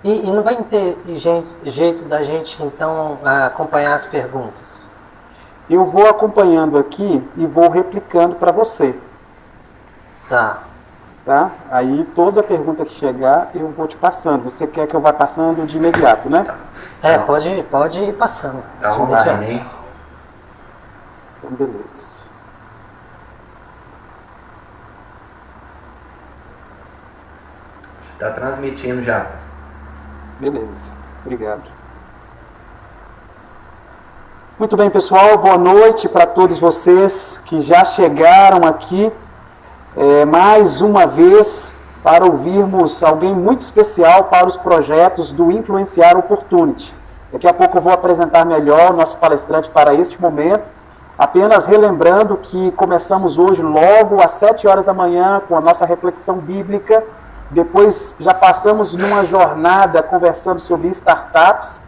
E não vai ter jeito da gente, então, acompanhar as perguntas? Eu vou acompanhando aqui e vou replicando para você. Tá. Tá? Aí toda pergunta que chegar eu vou te passando. Você quer que eu vá passando de imediato, né? Pode ir passando. Tá online, hein? Então, beleza. Tá transmitindo já. Beleza, obrigado. Muito bem, pessoal, boa noite para todos vocês que já chegaram aqui mais uma vez para ouvirmos alguém muito especial para os projetos do Influenciar Opportunity. Daqui a pouco eu vou apresentar melhor o nosso palestrante para este momento, apenas relembrando que começamos hoje logo às 7 horas da manhã com a nossa reflexão bíblica, depois já passamos numa jornada conversando sobre startups,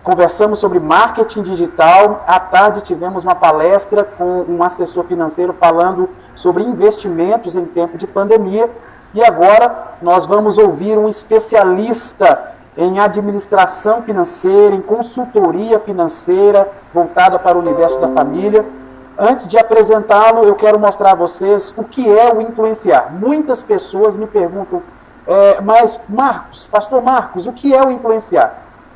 conversamos sobre marketing digital, à tarde tivemos uma palestra com um assessor financeiro falando sobre investimentos em tempo de pandemia, e agora nós vamos ouvir um especialista em administração financeira, em consultoria financeira, voltada para o universo da família. Antes de apresentá-lo, eu quero mostrar a vocês o que é o influenciar. Muitas pessoas me perguntam, mas Marcos, pastor Marcos, o que é o influenciar?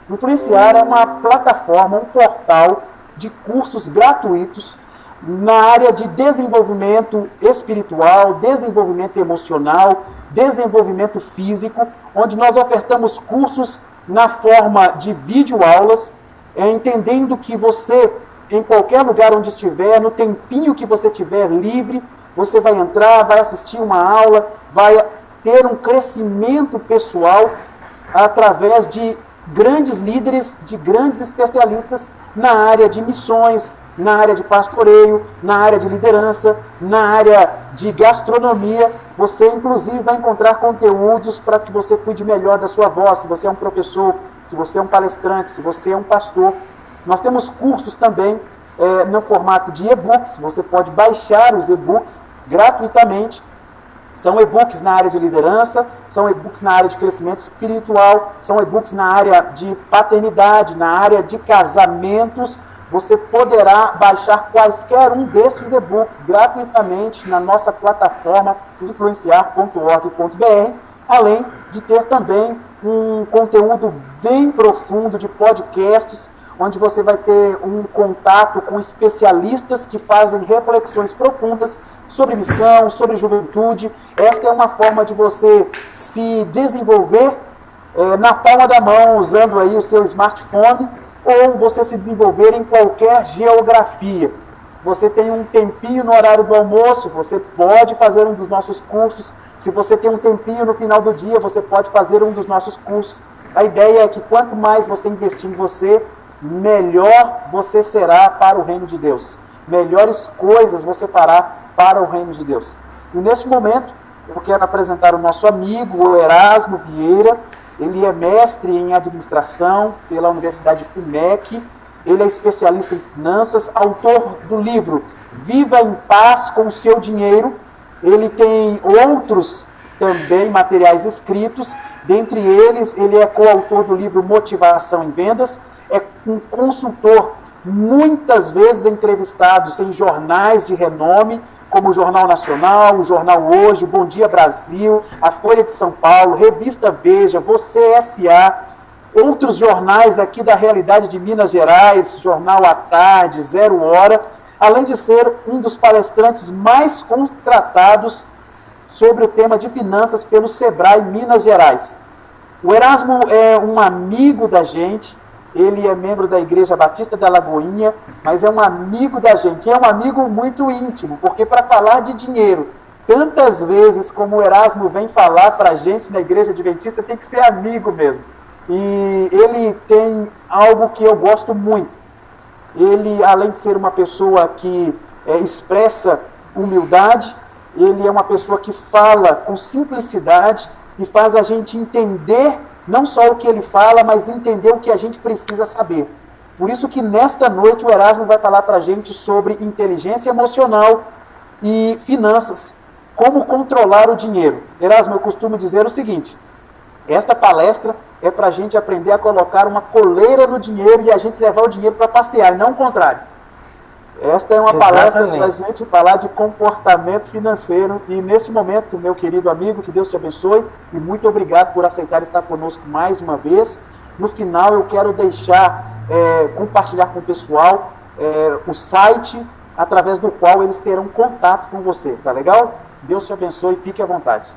O Influenciar é uma plataforma, um portal de cursos gratuitos na área de desenvolvimento espiritual, desenvolvimento emocional, desenvolvimento físico, onde nós ofertamos cursos na forma de videoaulas, entendendo que você, em qualquer lugar onde estiver, no tempinho que você tiver livre, você vai entrar, vai assistir uma aula, vai ter um crescimento pessoal através de grandes líderes, de grandes especialistas na área de missões, na área de pastoreio, na área de liderança, na área de gastronomia. Você, inclusive, vai encontrar conteúdos para que você cuide melhor da sua voz, se você é um professor, se você é um palestrante, se você é um pastor. Nós temos cursos também no formato de e-books, você pode baixar os e-books gratuitamente. São e-books na área de liderança, são e-books na área de crescimento espiritual, são e-books na área de paternidade, na área de casamentos. Você poderá baixar quaisquer um destes e-books gratuitamente na nossa plataforma influenciar.org.br, além de ter também um conteúdo bem profundo de podcasts, onde você vai ter um contato com especialistas que fazem reflexões profundas sobre missão, sobre juventude. Esta é uma forma de você se desenvolver na palma da mão, usando aí o seu smartphone, ou você se desenvolver em qualquer geografia. Se você tem um tempinho no horário do almoço, você pode fazer um dos nossos cursos. Se você tem um tempinho no final do dia, você pode fazer um dos nossos cursos. A ideia é que quanto mais você investir em você, melhor você será para o reino de Deus. Melhores coisas você fará para o reino de Deus. E neste momento, eu quero apresentar o nosso amigo, o Erasmo Vieira. Ele é mestre em administração pela Universidade FUMEC. Ele é especialista em finanças, autor do livro Viva em Paz com o Seu Dinheiro. Ele tem outros também materiais escritos. Dentre eles, ele é coautor do livro Motivação em Vendas. É um consultor muitas vezes entrevistado em jornais de renome, como o Jornal Nacional, o Jornal Hoje, o Bom Dia Brasil, a Folha de São Paulo, Revista Veja, Você S.A., outros jornais aqui da realidade de Minas Gerais, Jornal à Tarde, Zero Hora, além de ser um dos palestrantes mais contratados sobre o tema de finanças pelo Sebrae Minas Gerais. O Erasmo é um amigo da gente. Ele é membro da Igreja Batista da Lagoinha, mas é um amigo da gente. E é um amigo muito íntimo, porque para falar de dinheiro, tantas vezes como o Erasmo vem falar para a gente na Igreja Adventista, tem que ser amigo mesmo. E ele tem algo que eu gosto muito. Ele, além de ser uma pessoa que expressa humildade, ele é uma pessoa que fala com simplicidade e faz a gente entender não só o que ele fala, mas entender o que a gente precisa saber. Por isso que nesta noite o Erasmo vai falar para a gente sobre inteligência emocional e finanças, como controlar o dinheiro. Erasmo, eu costumo dizer o seguinte, esta palestra é para a gente aprender a colocar uma coleira no dinheiro e a gente levar o dinheiro para passear, e não o contrário. Esta é uma palestra para a gente falar de comportamento financeiro. E neste momento, meu querido amigo, que Deus te abençoe e muito obrigado por aceitar estar conosco mais uma vez. No final, eu quero compartilhar com o pessoal o site através do qual eles terão contato com você. Tá legal? Deus te abençoe e fique à vontade.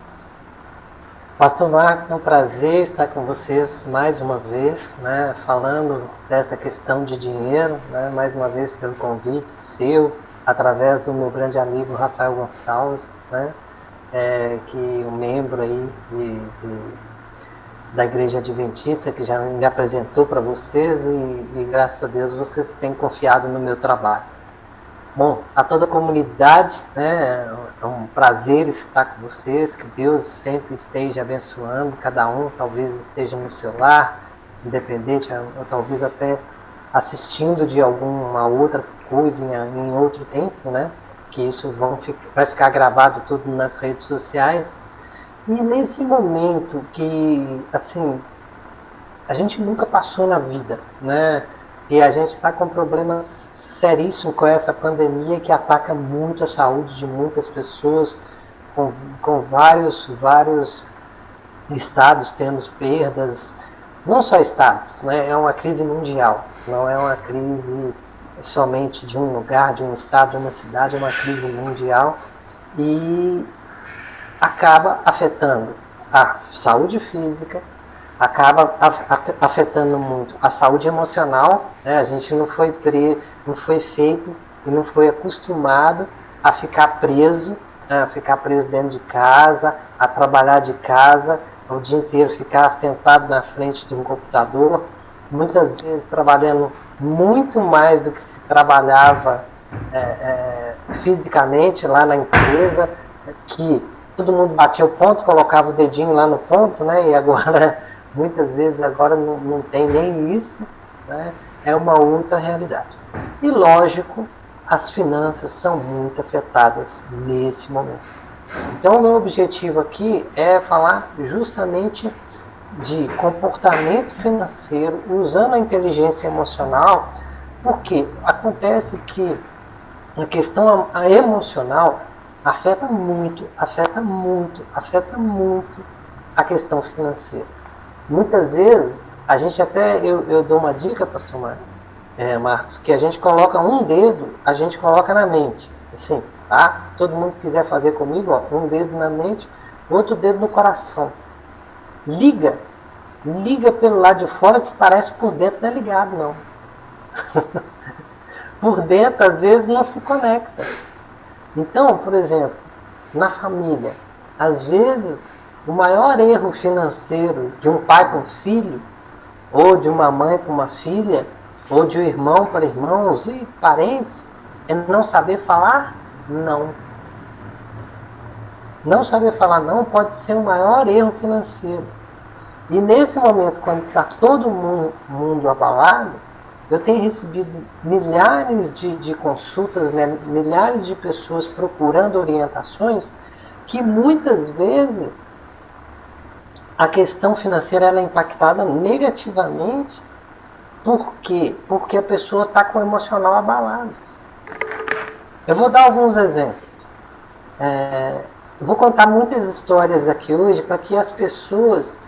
Pastor Marcos, é um prazer estar com vocês mais uma vez, né, falando dessa questão de dinheiro, né, mais uma vez pelo convite seu, através do meu grande amigo Rafael Gonçalves, né, que é um membro aí da Igreja Adventista, que já me apresentou para vocês e graças a Deus vocês têm confiado no meu trabalho. Bom, a toda a comunidade, né, é um prazer estar com vocês, que Deus sempre esteja abençoando, cada um talvez esteja no seu lar, independente, ou talvez até assistindo de alguma outra coisa em outro tempo, né, que isso vai ficar gravado tudo nas redes sociais. E nesse momento que, assim, a gente nunca passou na vida, né, e a gente está com problemas seríssimo com essa pandemia que ataca muito a saúde de muitas pessoas, com vários estados temos perdas, não só estados, né? É uma crise mundial, não é uma crise somente de um lugar, de um estado, de uma cidade, é uma crise mundial e acaba afetando a saúde física, acaba afetando muito a saúde emocional, né? A gente não foi feito e não foi acostumado a ficar preso, né? A ficar preso dentro de casa, a trabalhar de casa, o dia inteiro ficar sentado na frente de um computador, muitas vezes trabalhando muito mais do que se trabalhava fisicamente lá na empresa, que todo mundo batia o ponto, colocava o dedinho lá no ponto, né? E agora muitas vezes agora não tem nem isso, né? É uma outra realidade. E lógico, as finanças são muito afetadas nesse momento. Então o meu objetivo aqui é falar justamente de comportamento financeiro usando a inteligência emocional, porque acontece que a questão emocional afeta muito a questão financeira. Muitas vezes, a gente até, eu dou uma dica, pastor Marcos, que a gente coloca um dedo, a gente coloca na mente, assim, tá? Todo mundo que quiser fazer comigo, ó, um dedo na mente, outro dedo no coração. Liga pelo lado de fora que parece por dentro não é ligado, não. Por dentro, às vezes, não se conecta. Então, por exemplo, na família, às vezes, o maior erro financeiro de um pai com filho, ou de uma mãe com uma filha, ou de um irmão para irmãos e parentes, é não saber falar não. Não saber falar não pode ser o maior erro financeiro. E nesse momento, quando está todo mundo abalado, eu tenho recebido milhares de consultas, milhares de pessoas procurando orientações, que muitas vezes a questão financeira ela é impactada negativamente. Por quê? Porque a pessoa está com o emocional abalado. Eu vou dar alguns exemplos. Eu vou contar muitas histórias aqui hoje para que as pessoas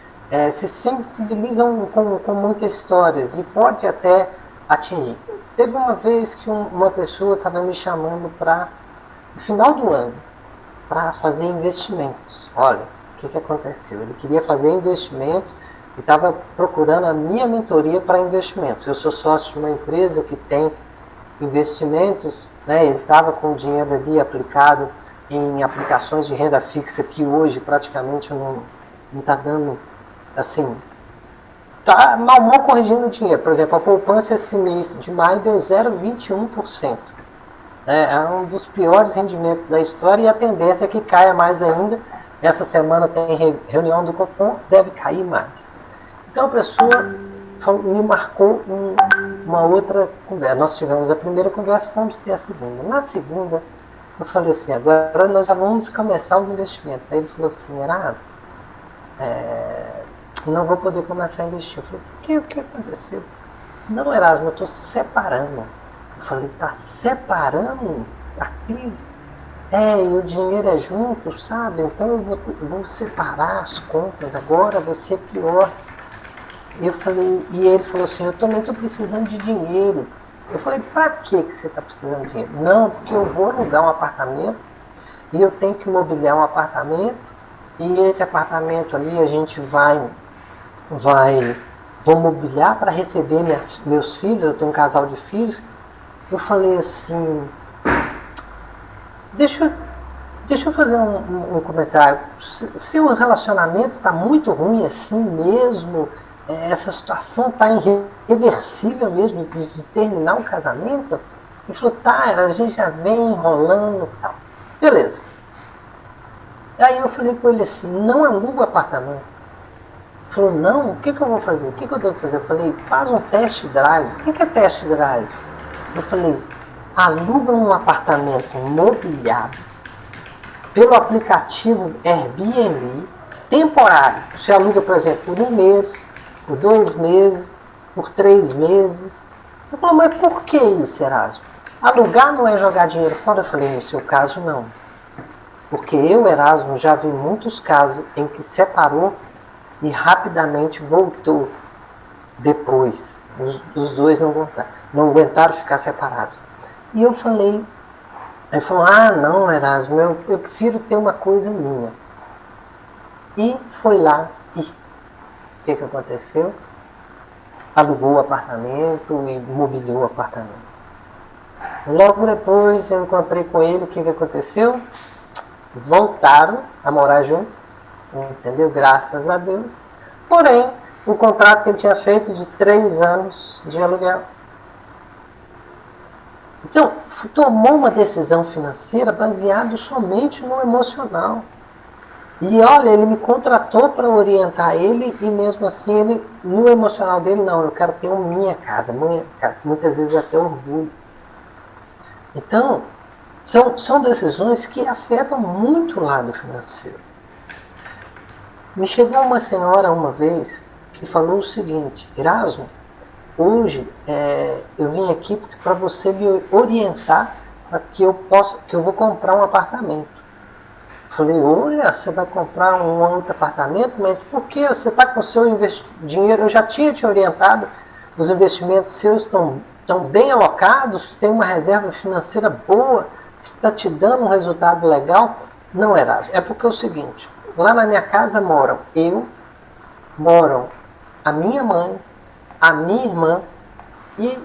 se sensibilizam com muitas histórias e pode até atingir. Teve uma vez que uma pessoa estava me chamando para no final do ano para fazer investimentos. Olha, o que aconteceu? Ele queria fazer investimentos e estava procurando a minha mentoria para investimentos. Eu sou sócio de uma empresa que tem investimentos, né? Ele estava com o dinheiro ali aplicado em aplicações de renda fixa que hoje praticamente não está dando, assim, está mal corrigindo o dinheiro. Por exemplo, a poupança esse mês de maio deu 0,21%. É um dos piores rendimentos da história e a tendência é que caia mais ainda. Essa semana tem reunião do Copom, deve cair mais. Então a pessoa me marcou uma outra conversa. Nós tivemos a primeira conversa, vamos ter a segunda. Na segunda, eu falei assim, agora nós já vamos começar os investimentos. Aí ele falou assim, Herado, não vou poder começar a investir. Eu falei, o que aconteceu? Não, Erasmo, eu estou separando. Eu falei, tá separando a crise? E o dinheiro é junto, sabe? Então eu vou separar as contas agora, vai ser pior. E eu falei, e ele falou assim, eu também estou precisando de dinheiro. Eu falei, para que você está precisando de dinheiro? Não, porque eu vou alugar um apartamento e eu tenho que mobiliar um apartamento, e esse apartamento ali a gente vou mobiliar para receber meus filhos, eu tenho um casal de filhos. Eu falei assim, deixa eu fazer um comentário. Se o relacionamento está muito ruim assim mesmo, essa situação está irreversível mesmo de terminar o casamento, ele falou, tá, a gente já vem enrolando e tal. Beleza. Aí eu falei com ele assim, não aluga o apartamento. Ele falou, não, o que eu vou fazer? O que eu devo fazer? Eu falei, faz um test drive. O que é test drive? Eu falei, aluga um apartamento mobiliado pelo aplicativo Airbnb, temporário. Você aluga, por exemplo, por 1 mês, por 2 meses, por 3 meses. Eu falei, mas por que isso, Erasmo? Alugar não é jogar dinheiro fora? Eu falei, no seu caso, não. Porque eu, Erasmo, já vi muitos casos em que separou e rapidamente voltou depois. Os dois não aguentaram ficar separados. E eu falei, ele falou, não, Erasmo, eu prefiro ter uma coisa minha. E foi lá e o que aconteceu? Alugou o apartamento e mobiliou o apartamento. Logo depois eu encontrei com ele, o que aconteceu? Voltaram a morar juntos, entendeu? Graças a Deus. Porém, o contrato que ele tinha feito de 3 anos de aluguel. Então, tomou uma decisão financeira baseada somente no emocional. E olha, ele me contratou para orientar ele, e mesmo assim, ele, no emocional dele, não, eu quero ter uma minha casa. Muitas vezes até orgulho. Então, são decisões que afetam muito o lado financeiro. Me chegou uma senhora uma vez que falou o seguinte, Erasmo, hoje eu vim aqui para você me orientar para que eu vou comprar um apartamento. Falei, olha, você vai comprar um outro apartamento, mas por que? Você está com o seu dinheiro, eu já tinha te orientado, os investimentos seus estão bem alocados, tem uma reserva financeira boa, que está te dando um resultado legal. Não, Erasmo, é porque é o seguinte, lá na minha casa moram a minha mãe, a minha irmã, e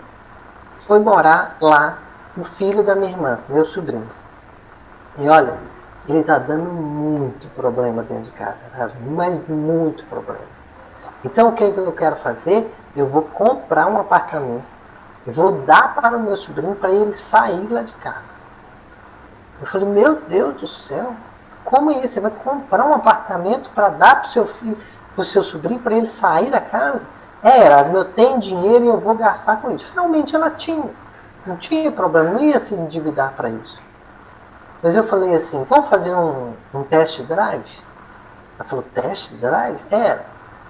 foi morar lá o filho da minha irmã, meu sobrinho. E olha, ele está dando muito problema dentro de casa, mas muito problema. Então o que eu quero fazer? Eu vou comprar um apartamento, eu vou dar para o meu sobrinho para ele sair lá de casa. Eu falei, meu Deus do céu, como é isso? Você vai comprar um apartamento para dar para o seu filho, para o seu sobrinho, para ele sair da casa? Erasmo, eu tenho dinheiro e eu vou gastar com isso. Realmente ela tinha, não tinha problema, não ia se endividar para isso. Mas eu falei assim, vamos fazer um test drive? Ela falou, test drive?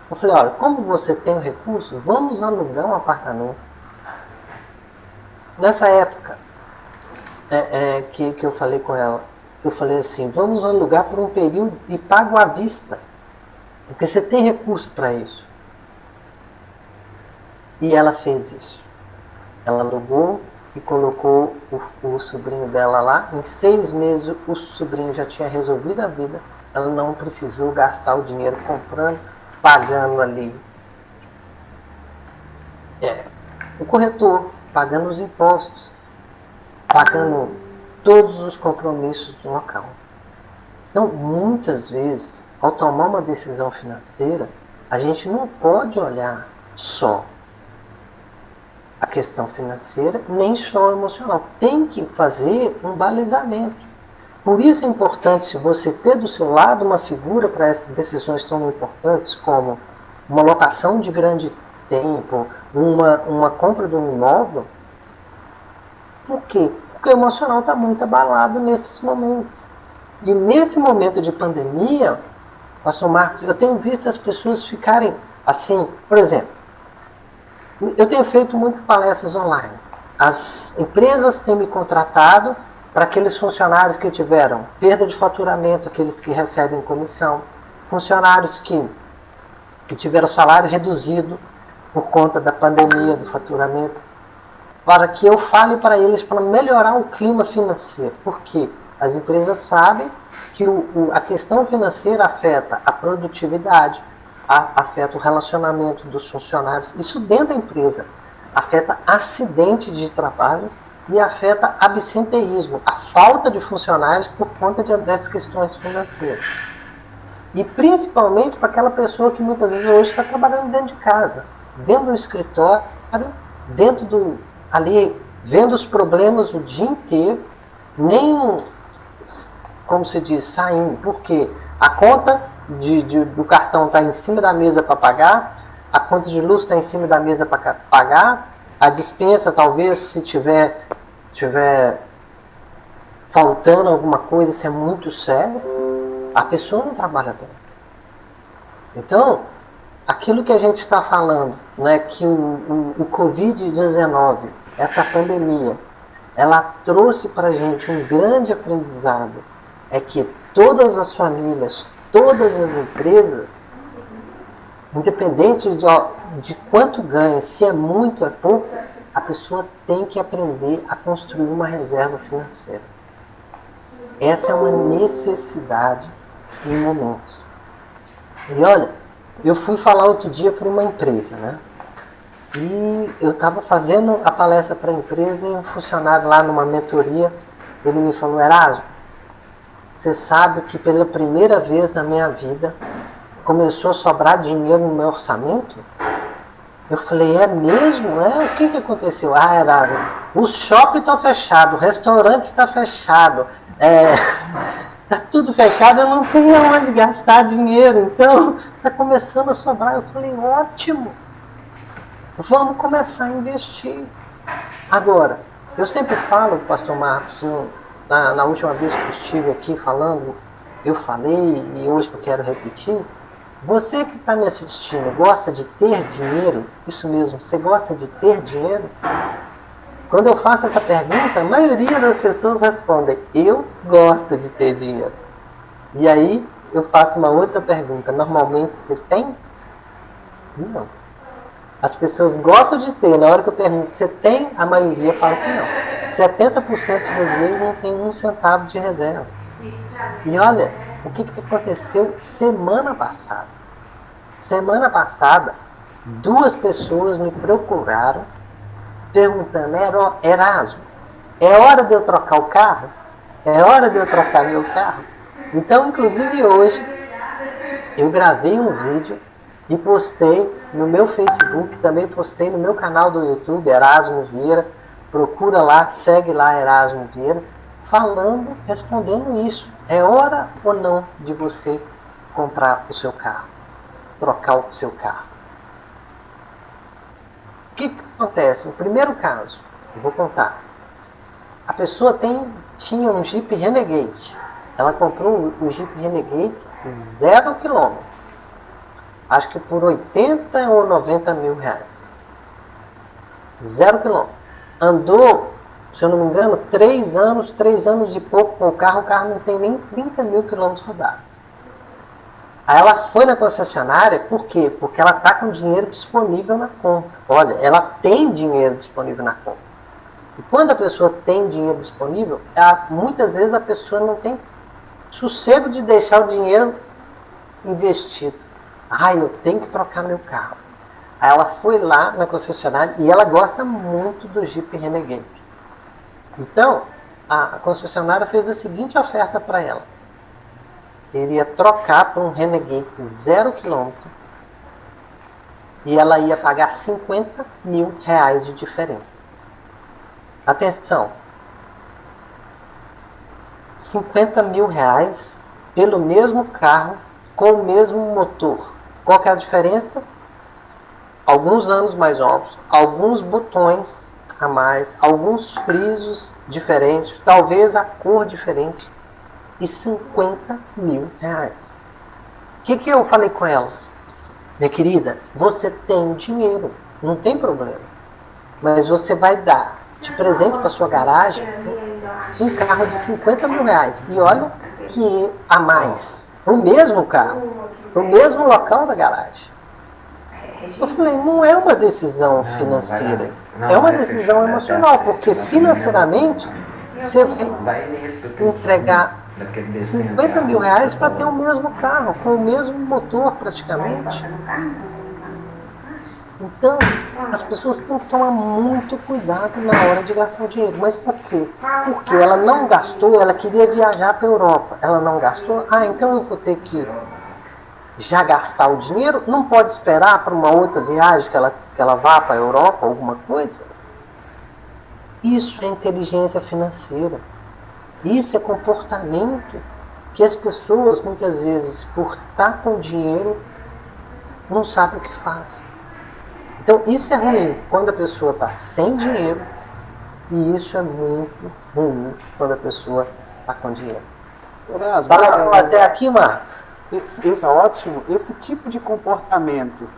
Eu falei, olha, como você tem o recurso, vamos alugar um apartamento. Nessa época que eu falei com ela, eu falei assim, vamos alugar por um período e pago à vista. Porque você tem recurso para isso. E ela fez isso. Ela alugou e colocou o sobrinho dela lá. Em 6 meses o sobrinho já tinha resolvido a vida. Ela não precisou gastar o dinheiro comprando, pagando ali o corretor, pagando os impostos, pagando todos os compromissos do local. Então, muitas vezes, ao tomar uma decisão financeira, a gente não pode olhar só a questão financeira, nem só emocional. Tem que fazer um balizamento. Por isso é importante você ter do seu lado uma figura para essas decisões tão importantes, como uma locação de grande tempo, uma compra de um imóvel. Por quê? Porque o emocional está muito abalado nesses momentos. E nesse momento de pandemia, Pastor Marcos, eu tenho visto as pessoas ficarem assim, por exemplo, eu tenho feito muito palestras online. As empresas têm me contratado para aqueles funcionários que tiveram perda de faturamento, aqueles que recebem comissão, funcionários que tiveram salário reduzido por conta da pandemia, do faturamento, para que eu fale para eles para melhorar o clima financeiro. Por quê? As empresas sabem que a questão financeira afeta a produtividade, afeta o relacionamento dos funcionários, isso dentro da empresa, afeta acidente de trabalho e afeta absenteísmo, a falta de funcionários por conta dessas questões financeiras. E principalmente para aquela pessoa que muitas vezes hoje está trabalhando dentro de casa, dentro do escritório, ali, vendo os problemas o dia inteiro, nem, como se diz, saindo, porque a conta do cartão está em cima da mesa para pagar, a conta de luz está em cima da mesa para pagar, a despensa talvez, se tiver faltando alguma coisa, isso é muito sério, a pessoa não trabalha bem. Então, aquilo que a gente está falando, né, que o Covid-19, essa pandemia, ela trouxe para a gente um grande aprendizado, é que todas as famílias, todas as empresas, independente de quanto ganha, se é muito ou é pouco, a pessoa tem que aprender a construir uma reserva financeira. Essa é uma necessidade em momentos. E olha, eu fui falar outro dia para uma empresa, né? E eu estava fazendo a palestra para a empresa e um funcionário lá numa mentoria, ele me falou: Erasmo, você sabe que pela primeira vez na minha vida começou a sobrar dinheiro no meu orçamento? Eu falei: é mesmo? O que aconteceu? Ah, Erasmo, os shopping estão fechados, o restaurante está fechado, está tudo fechado, eu não tenho onde gastar dinheiro, então está começando a sobrar. Eu falei: ótimo, vamos começar a investir. Agora, eu sempre falo, pastor Marcos, na última vez que eu estive aqui falando, eu falei e hoje eu quero repetir, você que está me assistindo gosta de ter dinheiro? Isso mesmo, você gosta de ter dinheiro? Quando eu faço essa pergunta, a maioria das pessoas respondem: eu gosto de ter dinheiro. E aí eu faço uma outra pergunta: normalmente você tem? Não. As pessoas gostam de ter. Na hora que eu pergunto: você tem? A maioria fala que não. 70% dos brasileiros não tem um centavo de reserva. E olha, o que aconteceu semana passada? Semana passada, 2 pessoas me procuraram perguntando: Erasmo, é hora de eu trocar o carro? É hora de eu trocar meu carro? Então, inclusive hoje, eu gravei um vídeo e postei no meu Facebook, também postei no meu canal do YouTube, Erasmo Vieira. Procura lá, segue lá, Erasmo Vieira, respondendo isso. É hora ou não de você comprar o seu carro, trocar o seu carro? O que acontece? No primeiro caso, eu vou contar. A pessoa tinha um Jeep Renegade. Ela comprou o Jeep Renegade 0 km. Acho que por 80 ou 90 mil reais. 0 km. Andou, se eu não me engano, 3 anos e pouco com o carro não tem nem 30 mil quilômetros rodados. Aí ela foi na concessionária, por quê? Porque ela está com dinheiro disponível na conta. Olha, ela tem dinheiro disponível na conta. E quando a pessoa tem dinheiro disponível, muitas vezes a pessoa não tem sossego de deixar o dinheiro investido. Eu tenho que trocar meu carro. Aí ela foi lá na concessionária e ela gosta muito do Jeep Renegade. Então, a concessionária fez a seguinte oferta para ela. Iria trocar por um Renegade 0 km e ela ia pagar 50 mil reais de diferença. Atenção, 50 mil reais pelo mesmo carro com o mesmo motor. Qual que é a diferença? Alguns anos mais novos, alguns botões a mais, alguns frisos diferentes, talvez a cor diferente, e 50 mil reais. que eu falei com ela? Minha querida, você tem dinheiro, não tem problema. Mas você vai dar de presente para sua garagem um carro de 50 mil reais. E olha que a mais, o mesmo carro, o mesmo local da garagem. Eu falei, não é uma decisão financeira, é uma decisão emocional, porque financeiramente você vai entregar 50 mil reais para ter o mesmo carro, com o mesmo motor praticamente. Então, as pessoas têm que tomar muito cuidado na hora de gastar o dinheiro. Mas por quê? Porque ela não gastou, ela queria viajar para a Europa. Ela não gastou, então eu vou ter que já gastar o dinheiro? Não pode esperar para uma outra viagem que ela vá para a Europa, alguma coisa? Isso é inteligência financeira. Isso é comportamento que as pessoas, muitas vezes, por estar com dinheiro, não sabem o que faz. Então, isso é ruim quando a pessoa está sem dinheiro, e isso é muito ruim quando a pessoa está com dinheiro. Fala até aqui, Marcos. Esse é ótimo. Esse tipo de comportamento,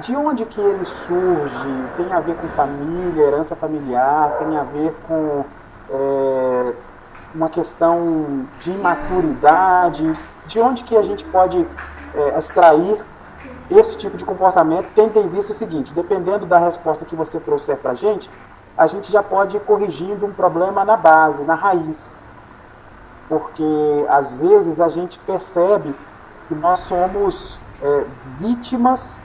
de onde que ele surge? Tem a ver com família, herança familiar, tem a ver com uma questão de imaturidade? De onde que a gente pode extrair esse tipo de comportamento? Tentem visto o seguinte, dependendo da resposta que você trouxer para a gente já pode ir corrigindo um problema na base, na raiz. Porque, às vezes, a gente percebe que nós somos vítimas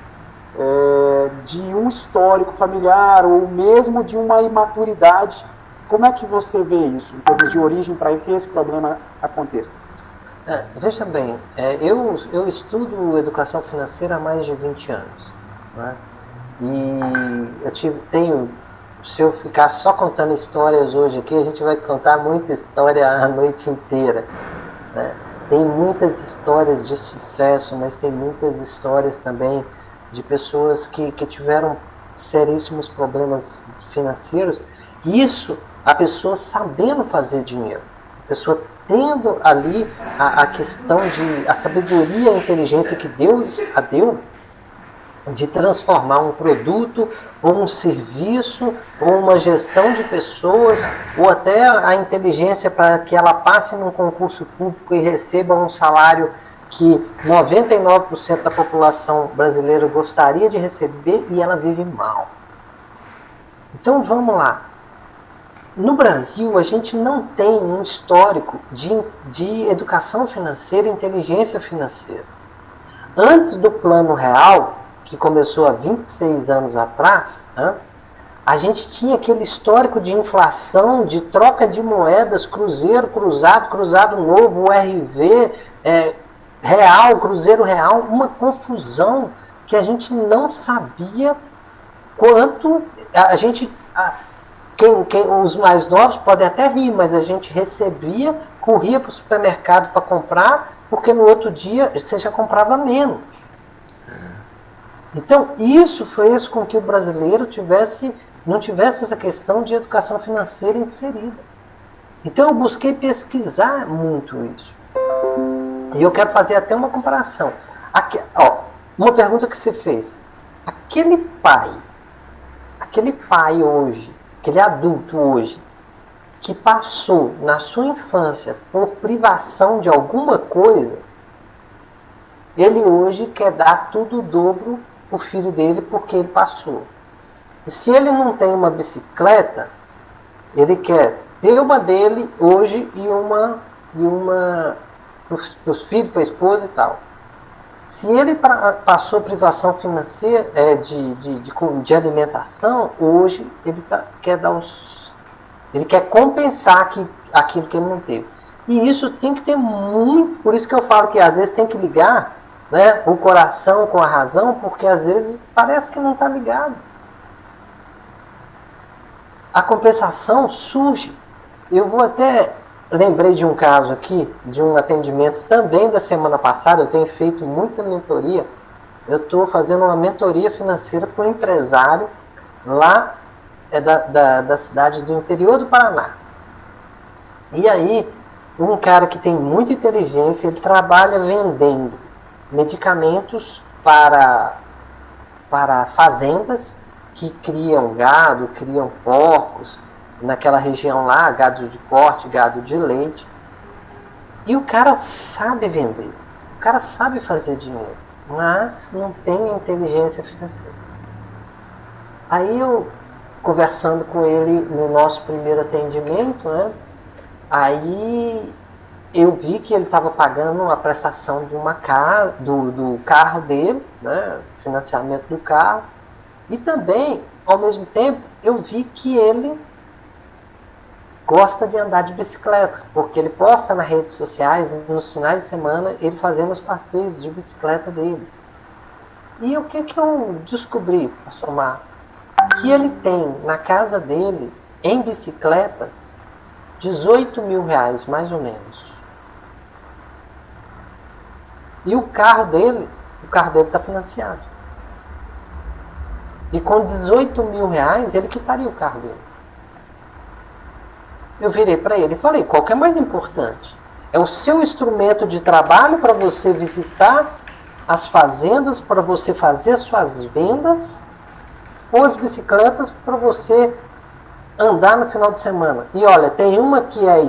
de um histórico familiar ou mesmo de uma imaturidade. Como é que você vê isso, em termos de origem, para que esse problema aconteça? Veja bem, eu estudo educação financeira há mais de 20 anos. Né? E eu se eu ficar só contando histórias hoje aqui, a gente vai contar muita história a noite inteira. Né? Tem muitas histórias de sucesso, mas tem muitas histórias também de pessoas que tiveram seríssimos problemas financeiros. Isso, a pessoa sabendo fazer dinheiro. A pessoa tendo ali a questão a sabedoria e a inteligência que Deus a deu, de transformar um produto, ou um serviço, ou uma gestão de pessoas, ou até a inteligência para que ela passe num concurso público e receba um salário que 99% da população brasileira gostaria de receber e ela vive mal. Então vamos lá. No Brasil, a gente não tem um histórico de educação financeira e inteligência financeira. Antes do Plano Real, que começou há 26 anos atrás, a gente tinha aquele histórico de inflação, de troca de moedas, cruzeiro, cruzado novo, URV, real, cruzeiro real, uma confusão que a gente não sabia quanto a gente... os mais novos podem até rir, mas a gente recebia, corria para o supermercado para comprar, porque no outro dia você já comprava menos. Então, isso fez com que o brasileiro não tivesse essa questão de educação financeira inserida. Então, eu busquei pesquisar muito isso. E eu quero fazer até uma comparação. Uma pergunta que você fez. Aquele pai hoje, aquele adulto hoje, que passou na sua infância por privação de alguma coisa, ele hoje quer dar tudo o dobro o filho dele porque ele passou. E se ele não tem uma bicicleta, ele quer ter uma dele hoje e uma para os filhos, para a esposa e tal. Se ele passou privação financeira de alimentação, hoje ele quer compensar aquilo que ele não teve. E isso tem que ter muito, por isso que eu falo que às vezes tem que ligar, né, o coração com a razão, porque às vezes parece que não está ligado. A compensação surge. Eu vou até... Lembrei de um caso aqui, de um atendimento também da semana passada. Eu tenho feito muita mentoria. Eu estou fazendo uma mentoria financeira para um empresário lá da cidade do interior do Paraná. E aí, um cara que tem muita inteligência, ele trabalha vendendo medicamentos para fazendas que criam gado, criam porcos, naquela região lá, gado de corte, gado de leite. E o cara sabe vender, o cara sabe fazer dinheiro, mas não tem inteligência financeira. Aí eu, conversando com ele no nosso primeiro atendimento, né, aí eu vi que ele estava pagando a prestação de uma do carro dele, né, financiamento do carro, e também, ao mesmo tempo, eu vi que ele gosta de andar de bicicleta, porque ele posta nas redes sociais, nos finais de semana, ele fazendo os passeios de bicicleta dele. E o que eu descobri, pastor Marcos? Que ele tem na casa dele, em bicicletas, 18 mil reais, mais ou menos. E o carro dele está financiado. E com 18 mil reais, ele quitaria o carro dele. Eu virei para ele e falei, qual que é mais importante? É o seu instrumento de trabalho para você visitar as fazendas, para você fazer as suas vendas, ou as bicicletas para você andar no final de semana? E olha, tem uma que é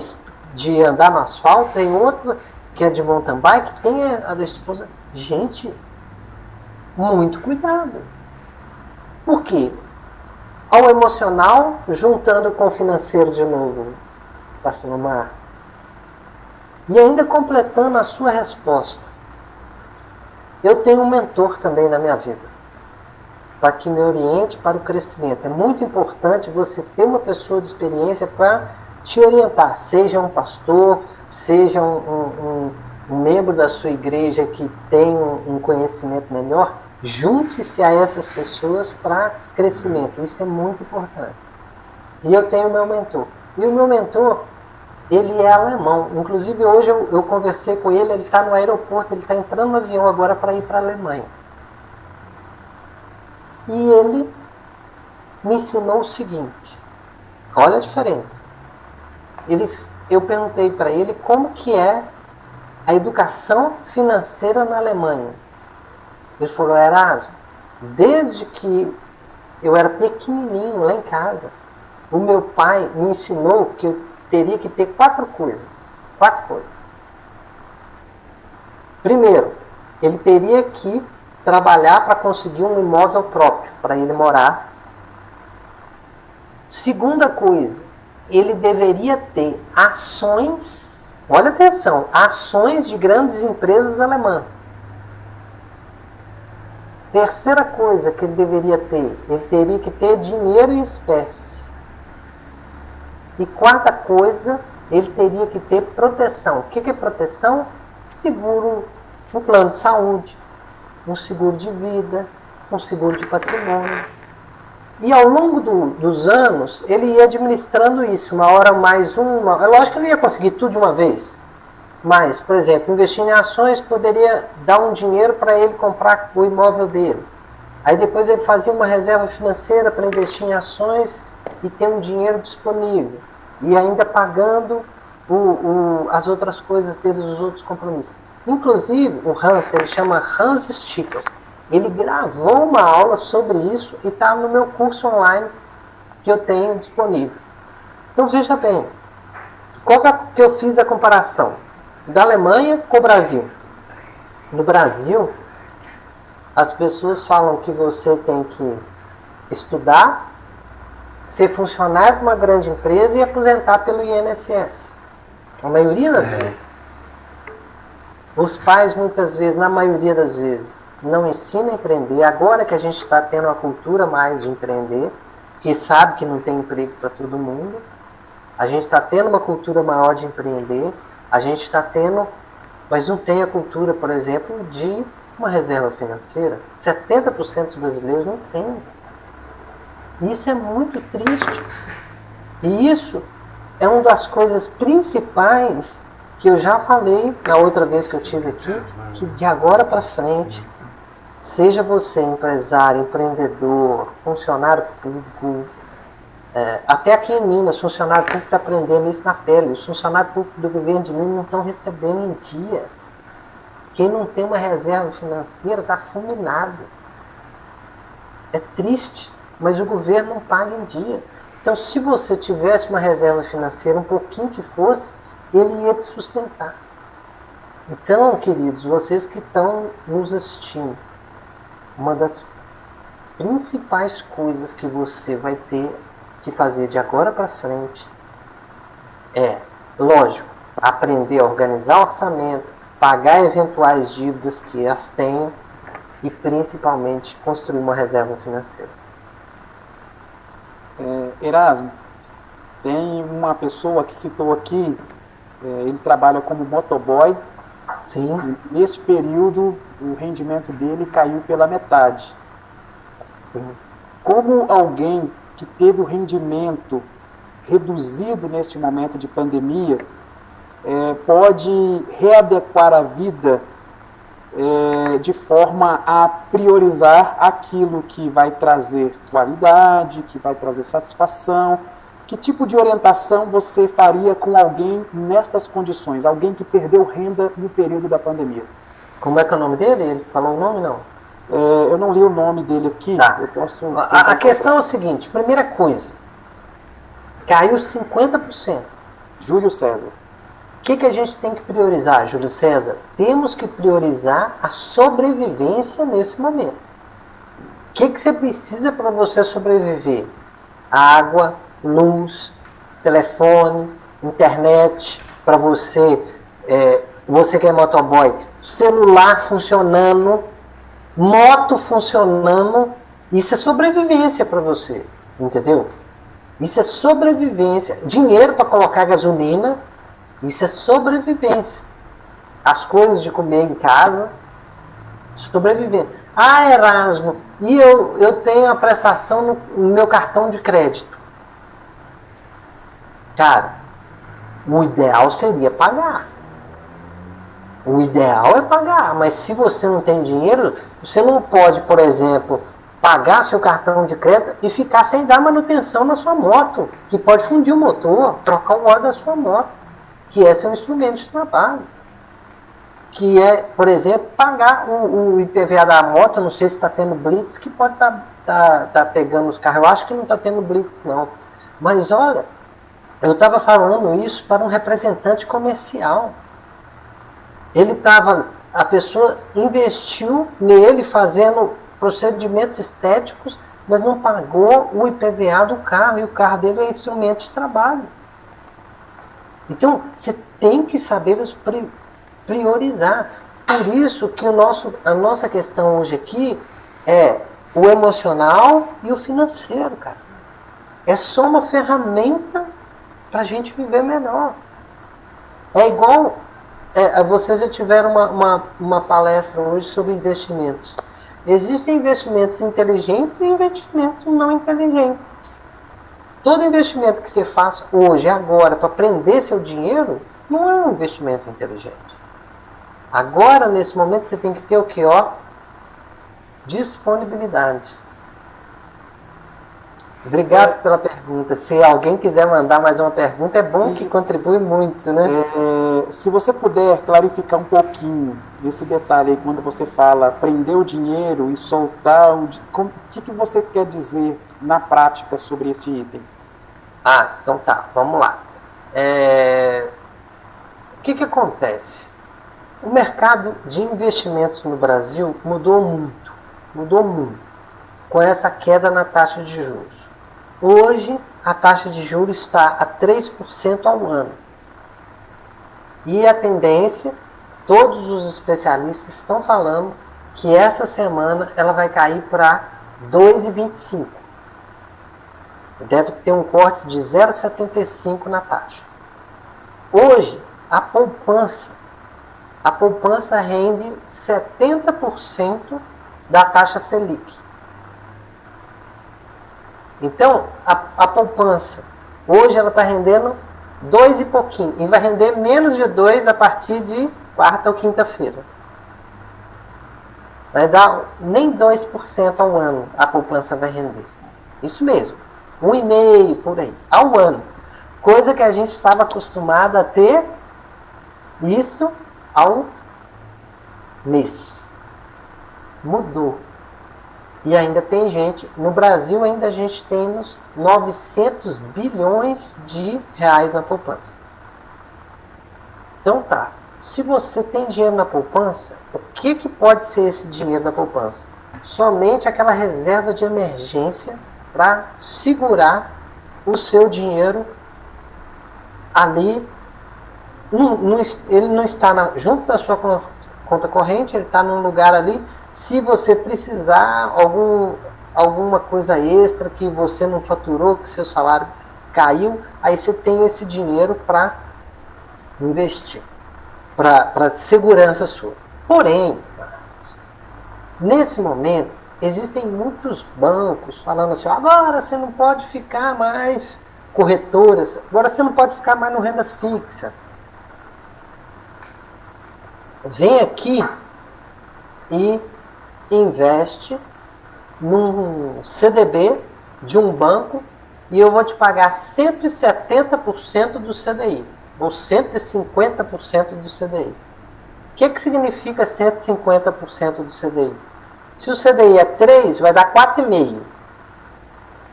de andar no asfalto, tem outra que é de mountain bike, tem a da esposa. Gente, muito cuidado. Por quê? Ao emocional, juntando com o financeiro de novo, pastor Marcos. E ainda completando a sua resposta. Eu tenho um mentor também na minha vida, para que me oriente para o crescimento. É muito importante você ter uma pessoa de experiência para te orientar, seja um pastor, seja um membro da sua igreja que tem um conhecimento melhor. Junte-se a essas pessoas para crescimento. Isso é muito importante. E eu tenho o meu mentor. E o meu mentor, ele é alemão. Inclusive, hoje eu conversei com ele, ele está no aeroporto, ele está entrando no avião agora para ir para a Alemanha. E ele me ensinou o seguinte. Olha a diferença. Eu perguntei para ele como que é a educação financeira na Alemanha. Ele falou, Erasmo, desde que eu era pequenininho lá em casa, o meu pai me ensinou que eu teria que ter 4 coisas. 4 coisas. Primeiro, ele teria que trabalhar para conseguir um imóvel próprio, para ele morar. Segunda coisa, ele deveria ter ações, olha atenção, ações de grandes empresas alemãs. Terceira coisa que ele deveria ter, ele teria que ter dinheiro em espécie. E quarta coisa, ele teria que ter proteção. O que é proteção? Seguro, um plano de saúde, um seguro de vida, um seguro de patrimônio. E ao longo dos anos, ele ia administrando isso, uma hora mais uma. É lógico que ele ia conseguir tudo de uma vez. Mas, por exemplo, investir em ações poderia dar um dinheiro para ele comprar o imóvel dele. Aí depois ele fazia uma reserva financeira para investir em ações e ter um dinheiro disponível. E ainda pagando as outras coisas deles, os outros compromissos. Inclusive, o Hans, ele chama Hans Sticker. Ele gravou uma aula sobre isso e está no meu curso online que eu tenho disponível. Então veja bem, qual que eu fiz a comparação? Da Alemanha com o Brasil. No Brasil, as pessoas falam que você tem que estudar, ser funcionário de uma grande empresa e aposentar pelo INSS. A maioria das vezes. Os pais, muitas vezes, na maioria das vezes, não ensinam a empreender. Agora que a gente está tendo uma cultura mais de empreender, que sabe que não tem emprego para todo mundo, a gente está tendo uma cultura maior de empreender. A gente está tendo, mas não tem a cultura, por exemplo, de uma reserva financeira. 70% dos brasileiros não têm. Isso é muito triste. E isso é uma das coisas principais que eu já falei na outra vez que eu estive aqui, que de agora para frente, seja você empresário, empreendedor, funcionário público, Até aqui em Minas, funcionário público está aprendendo isso na pele. Os funcionários públicos do governo de Minas não estão recebendo em dia. Quem não tem uma reserva financeira está fulminado. É triste, mas o governo não paga em dia. Então, se você tivesse uma reserva financeira, um pouquinho que fosse, ele ia te sustentar. Então, queridos, vocês que estão nos assistindo, uma das principais coisas que você vai ter que fazer de agora para frente é, lógico, aprender a organizar o orçamento, pagar eventuais dívidas que as tenham e principalmente construir uma reserva financeira. Erasmo, tem uma pessoa que citou aqui, ele trabalha como motoboy. Sim. E nesse período o rendimento dele caiu pela metade. Sim. Como alguém que teve o rendimento reduzido neste momento de pandemia pode readequar a vida de forma a priorizar aquilo que vai trazer qualidade, que vai trazer satisfação? Que tipo de orientação você faria com alguém nestas condições? Alguém que perdeu renda no período da pandemia. Como é que é o nome dele? Ele falou o nome, não? Eu não li o nome dele aqui. Tá. Eu posso... A questão é o seguinte. Primeira coisa. Caiu 50%. Júlio César. O que a gente tem que priorizar, Júlio César? Temos que priorizar a sobrevivência nesse momento. O que você precisa para você sobreviver? Água, luz, telefone, internet, para você, você que é motoboy, celular funcionando, moto funcionando, isso é sobrevivência para você, entendeu? Isso é sobrevivência. Dinheiro para colocar gasolina, isso é sobrevivência. As coisas de comer em casa, sobreviver. Ah, Erasmo, e eu tenho a prestação no meu cartão de crédito. Cara, o ideal seria pagar. O ideal é pagar, mas se você não tem dinheiro, você não pode, por exemplo, pagar seu cartão de crédito e ficar sem dar manutenção na sua moto, que pode fundir o motor, trocar o óleo da sua moto, que esse é um instrumento de trabalho. Que é, por exemplo, pagar o IPVA da moto, não sei se está tendo blitz, que pode estar pegando os carros. Eu acho que não está tendo blitz, não. Mas olha, eu estava falando isso para um representante comercial. A pessoa investiu nele fazendo procedimentos estéticos, mas não pagou o IPVA do carro, e o carro dele é instrumento de trabalho. Então, você tem que saber priorizar. Por isso que a nossa questão hoje aqui é o emocional e o financeiro, cara. É só uma ferramenta para a gente viver melhor. É igual, vocês já tiveram uma palestra hoje sobre investimentos. Existem investimentos inteligentes e investimentos não inteligentes. Todo investimento que você faz hoje, agora, para prender seu dinheiro, não é um investimento inteligente. Agora, nesse momento, você tem que ter o que? Disponibilidade. Obrigado pela pergunta. Se alguém quiser mandar mais uma pergunta, é bom que contribui muito, né? Se você puder clarificar um pouquinho desse detalhe aí, quando você fala prender o dinheiro e soltar o que você quer dizer na prática sobre este item? Então tá, vamos lá. O que acontece? O mercado de investimentos no Brasil mudou muito com essa queda na taxa de juros. Hoje, a taxa de juros está a 3% ao ano. E a tendência, todos os especialistas estão falando que essa semana ela vai cair para 2,25%. Deve ter um corte de 0,75% na taxa. Hoje, a poupança rende 70% da taxa Selic. Então, a poupança, hoje ela está rendendo 2 e pouquinho, e vai render menos de 2 a partir de quarta ou quinta-feira. Vai dar nem 2% ao ano a poupança vai render. Isso mesmo. 1,5 por aí, ao ano. Coisa que a gente estava acostumado a ter isso ao mês. Mudou. E ainda tem gente, no Brasil ainda a gente tem uns 900 bilhões de reais na poupança. Então tá, se você tem dinheiro na poupança, o que pode ser esse dinheiro na poupança? Somente aquela reserva de emergência para segurar o seu dinheiro ali. Ele não está junto da sua conta corrente, ele está num lugar ali. Se você precisar alguma coisa extra que você não faturou, que seu salário caiu, aí você tem esse dinheiro para investir, para segurança sua. Porém, nesse momento, existem muitos bancos falando assim, agora você não pode ficar mais corretoras, agora você não pode ficar mais no renda fixa. Vem aqui e investe num CDB de um banco e eu vou te pagar 170% do CDI, ou 150% do CDI. O que significa 150% do CDI? Se o CDI é 3, vai dar 4,5.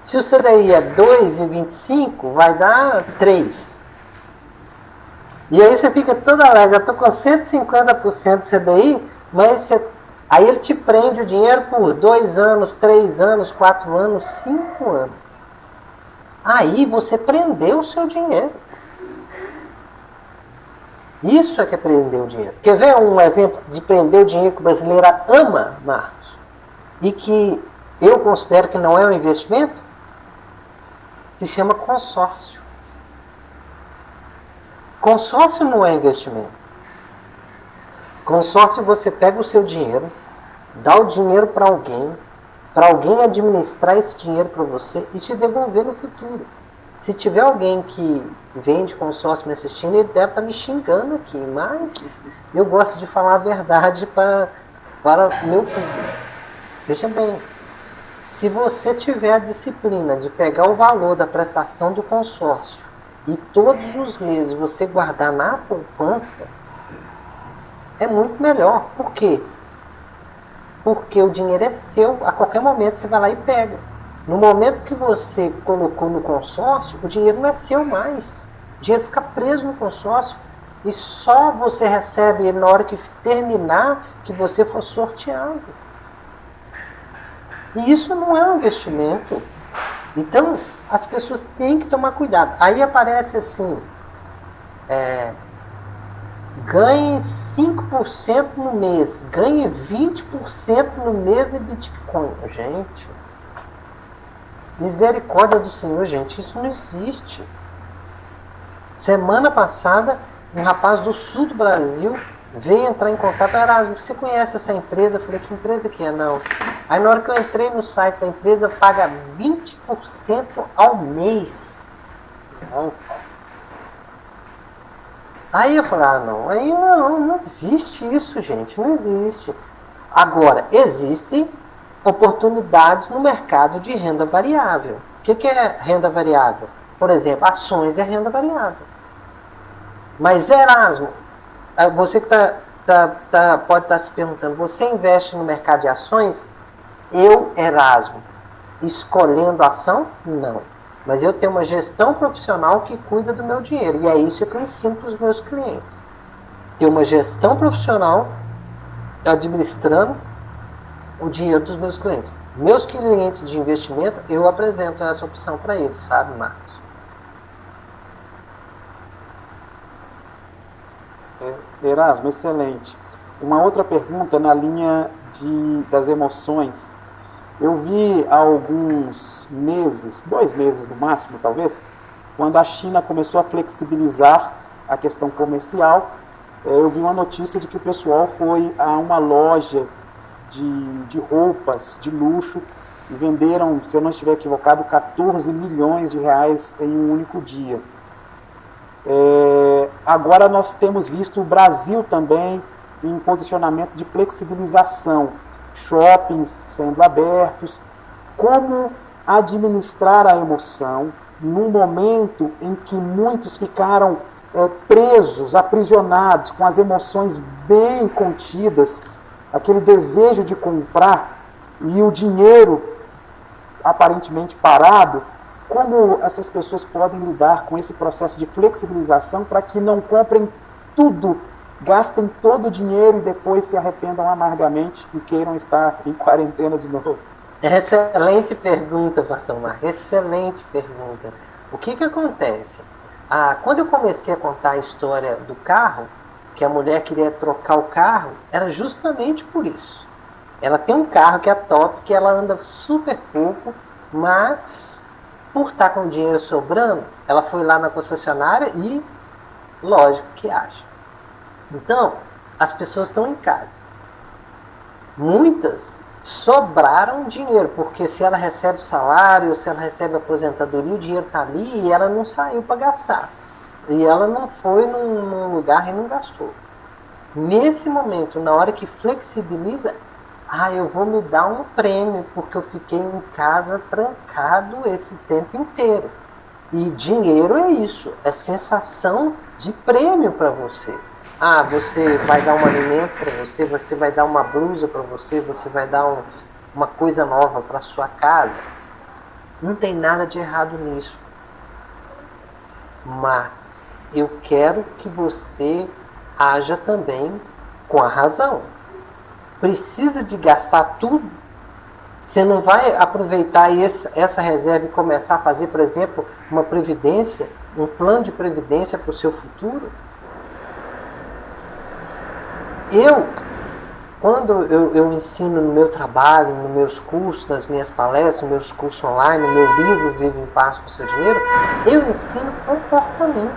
Se o CDI é 2,25, vai dar 3. E aí você fica toda alegre, eu estou com 150% do CDI, mas aí ele te prende o dinheiro por 2 anos, 3 anos, 4 anos, 5 anos. Aí você prendeu o seu dinheiro. Isso é que é prender o dinheiro. Quer ver um exemplo de prender o dinheiro que o brasileiro ama, Marcos? E que eu considero que não é um investimento? Se chama consórcio. Consórcio não é investimento. Consórcio, você pega o seu dinheiro, dá o dinheiro para alguém administrar esse dinheiro para você e te devolver no futuro. Se tiver alguém que vende consórcio me assistindo, ele deve estar me xingando aqui, mas eu gosto de falar a verdade para meu público. Veja bem, se você tiver a disciplina de pegar o valor da prestação do consórcio e todos os meses você guardar na poupança, é muito melhor. Por quê? Porque o dinheiro é seu, a qualquer momento você vai lá e pega. No momento que você colocou no consórcio, o dinheiro não é seu mais. O dinheiro fica preso no consórcio e só você recebe ele na hora que terminar, que você for sorteado. E isso não é um investimento. Então, as pessoas têm que tomar cuidado. Aí aparece assim, ganhe 5% no mês, ganhe 20% no mês de Bitcoin. Gente, misericórdia do Senhor, gente, isso não existe. Semana passada, um rapaz do sul do Brasil veio entrar em contato. Erasmo, você conhece essa empresa? Eu falei, que empresa que é? Não. Aí na hora que eu entrei no site da empresa, paga 20% ao mês. Nossa. Aí eu falei, aí não existe isso, gente, não existe. Agora, existem oportunidades no mercado de renda variável. O que é renda variável? Por exemplo, ações é renda variável. Mas, Erasmo, você que pode estar se perguntando, você investe no mercado de ações? Eu, Erasmo, escolhendo ação? Não. Mas eu tenho uma gestão profissional que cuida do meu dinheiro. E é isso que eu ensino para os meus clientes. Ter uma gestão profissional administrando o dinheiro dos meus clientes. Meus clientes de investimento, eu apresento essa opção para eles, sabe, Marcos? Erasmo, excelente. Uma outra pergunta na linha das emoções. Eu vi há alguns meses, 2 meses no máximo talvez, quando a China começou a flexibilizar a questão comercial, eu vi uma notícia de que o pessoal foi a uma loja de roupas de luxo e venderam, se eu não estiver equivocado, 14 milhões de reais em um único dia. Agora nós temos visto o Brasil também em posicionamentos de flexibilização, shoppings sendo abertos. Como administrar a emoção num momento em que muitos ficaram presos, aprisionados, com as emoções bem contidas, aquele desejo de comprar e o dinheiro aparentemente parado. Como essas pessoas podem lidar com esse processo de flexibilização para que não comprem tudo, gastem todo o dinheiro e depois se arrependam amargamente e queiram estar em quarentena de novo? Excelente pergunta, pastor Marcos, excelente pergunta. O que acontece? Quando eu comecei a contar a história do carro, que a mulher queria trocar o carro, era justamente por isso. Ela tem um carro que é top, que ela anda super pouco, mas por estar com o dinheiro sobrando, ela foi lá na concessionária e, lógico que acha. Então, as pessoas estão em casa. Muitas sobraram dinheiro, porque se ela recebe salário, se ela recebe aposentadoria, o dinheiro está ali e ela não saiu para gastar. E ela não foi num lugar e não gastou. Nesse momento, na hora que flexibiliza, eu vou me dar um prêmio, porque eu fiquei em casa trancado esse tempo inteiro. E dinheiro é isso, é sensação de prêmio para você. Você vai dar um alimento para você, você vai dar uma blusa para você, você vai dar uma coisa nova para sua casa. Não tem nada de errado nisso. Mas eu quero que você haja também com a razão. Precisa de gastar tudo? Você não vai aproveitar essa reserva e começar a fazer, por exemplo, uma previdência, um plano de previdência para o seu futuro? Quando eu ensino no meu trabalho, nos meus cursos, nas minhas palestras, nos meus cursos online, no meu livro Viva em Paz com o Seu Dinheiro, eu ensino comportamento.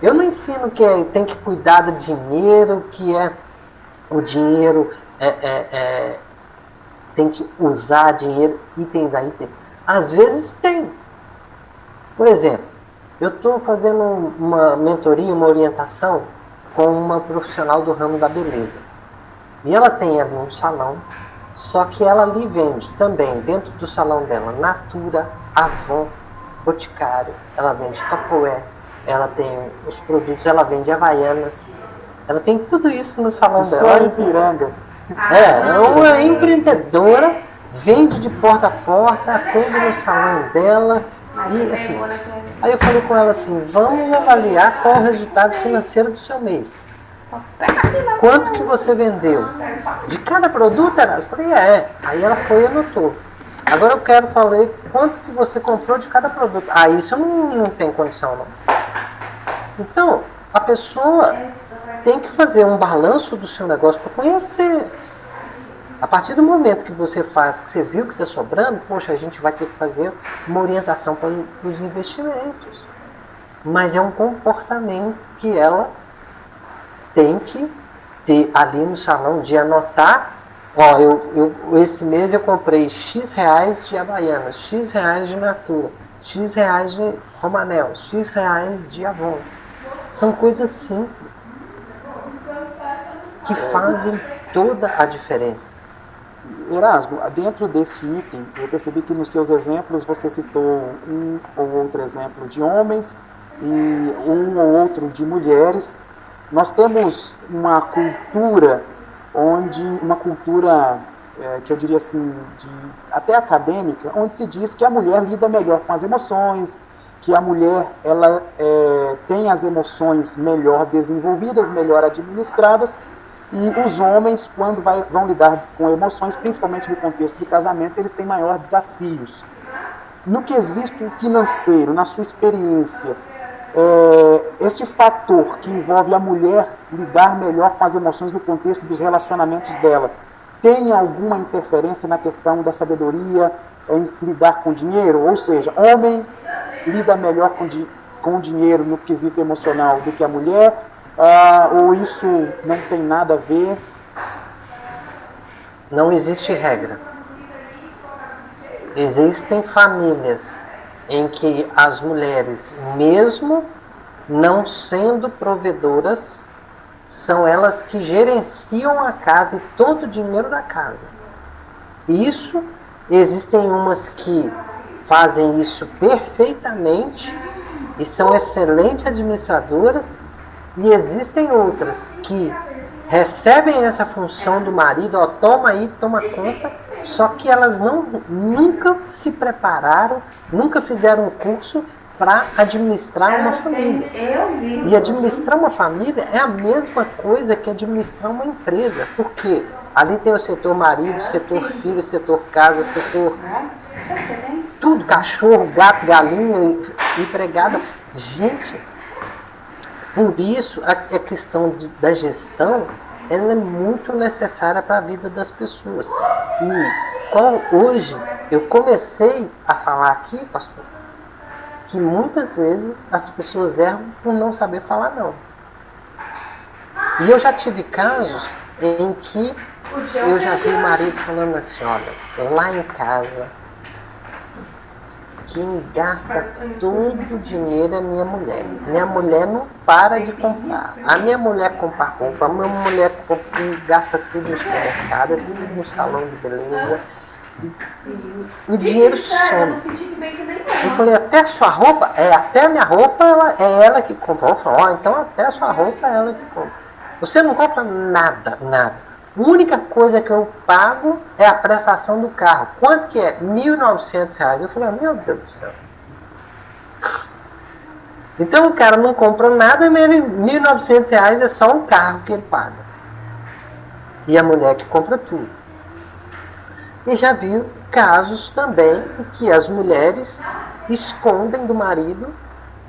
Eu não ensino que tem que cuidar do dinheiro, que o dinheiro tem que usar dinheiro, itens a item. Às vezes tem. Por exemplo, eu estou fazendo uma mentoria, uma orientação com uma profissional do ramo da beleza. E ela tem ali um salão, só que ela ali vende também, dentro do salão dela, Natura, Avon, Boticário, ela vende Tupperware, ela tem os produtos, ela vende Havaianas, ela tem tudo isso no salão dela. Só em Piranga. É uma empreendedora, vende de porta a porta, atende no salão dela. E assim, aí eu falei com ela assim, vamos avaliar qual é o resultado financeiro do seu mês. Quanto que você vendeu? De cada produto? Eu falei, Aí ela foi e anotou. Agora eu quero falar quanto que você comprou de cada produto. Isso não tem condição não. Então, a pessoa tem que fazer um balanço do seu negócio para conhecer. A partir do momento que você faz, que você viu que está sobrando, poxa, a gente vai ter que fazer uma orientação para os investimentos. Mas é um comportamento que ela tem que ter ali no salão, de anotar, esse mês eu comprei X reais de Havaianas, X reais de Natura, X reais de Romanel, X reais de Avon. São coisas simples que fazem toda a diferença. Erasmo, dentro desse item, eu percebi que nos seus exemplos você citou um ou outro exemplo de homens e um ou outro de mulheres. Nós temos uma cultura que eu diria assim, até acadêmica, onde se diz que a mulher lida melhor com as emoções, que a mulher ela tem as emoções melhor desenvolvidas, melhor administradas, e os homens, quando vão lidar com emoções, principalmente no contexto do casamento, eles têm maiores desafios. No quesito financeiro, na sua experiência, este fator que envolve a mulher lidar melhor com as emoções no contexto dos relacionamentos dela, tem alguma interferência na questão da sabedoria em lidar com dinheiro? Ou seja, homem lida melhor com o dinheiro no quesito emocional do que a mulher? Ou isso não tem nada a ver? Não existe regra. Existem famílias em que as mulheres, mesmo não sendo provedoras, são elas que gerenciam a casa e todo o dinheiro da casa. Isso Existem umas que fazem isso perfeitamente e são excelentes administradoras, e existem outras que recebem essa função do marido, ó, toma aí, toma conta, só que elas nunca se prepararam, nunca fizeram um curso para administrar uma família. E administrar uma família é a mesma coisa que administrar uma empresa, porque ali tem o setor marido, setor filho, setor casa, setor tudo, cachorro, gato, galinha, empregada. Gente, por isso a questão da gestão, ela é muito necessária para a vida das pessoas. E hoje eu comecei a falar aqui, pastor, que muitas vezes as pessoas erram por não saber falar não. E eu já tive casos em que eu já vi o marido falando assim, olha, lá em casa, quem gasta todo o dinheiro é minha mulher. Minha mulher não para de comprar. A minha mulher compra roupa, a minha mulher gasta tudo no supermercado, tudo no salão de beleza. O dinheiro some. Eu falei, até a sua roupa? Até a minha roupa é ela que compra. Eu falei, então até a sua roupa é ela que compra. Você não compra nada, nada. A única coisa que eu pago é a prestação do carro. Quanto que é? R$ 1.900. Eu falei, meu Deus do céu. Então o cara não compra nada, mas R$ 1.900 é só um carro que ele paga. E a mulher que compra tudo. E já vi casos também em que as mulheres escondem do marido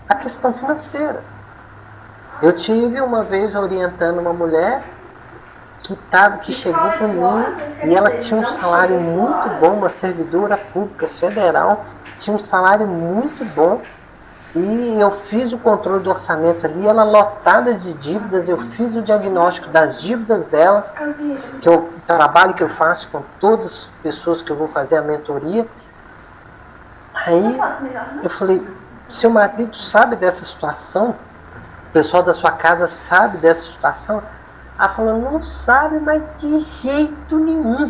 a questão financeira. Eu tive uma vez orientando uma mulher que chegou para mim e ela tinha um salário muito bom, uma servidora pública federal, tinha um salário muito bom, e eu fiz o controle do orçamento ali, ela lotada de dívidas, eu fiz o diagnóstico das dívidas dela, que é o trabalho que eu faço com todas as pessoas que eu vou fazer a mentoria. Aí eu falei, seu marido sabe dessa situação? O pessoal da sua casa sabe dessa situação? Ela falou, não sabe, mas de jeito nenhum.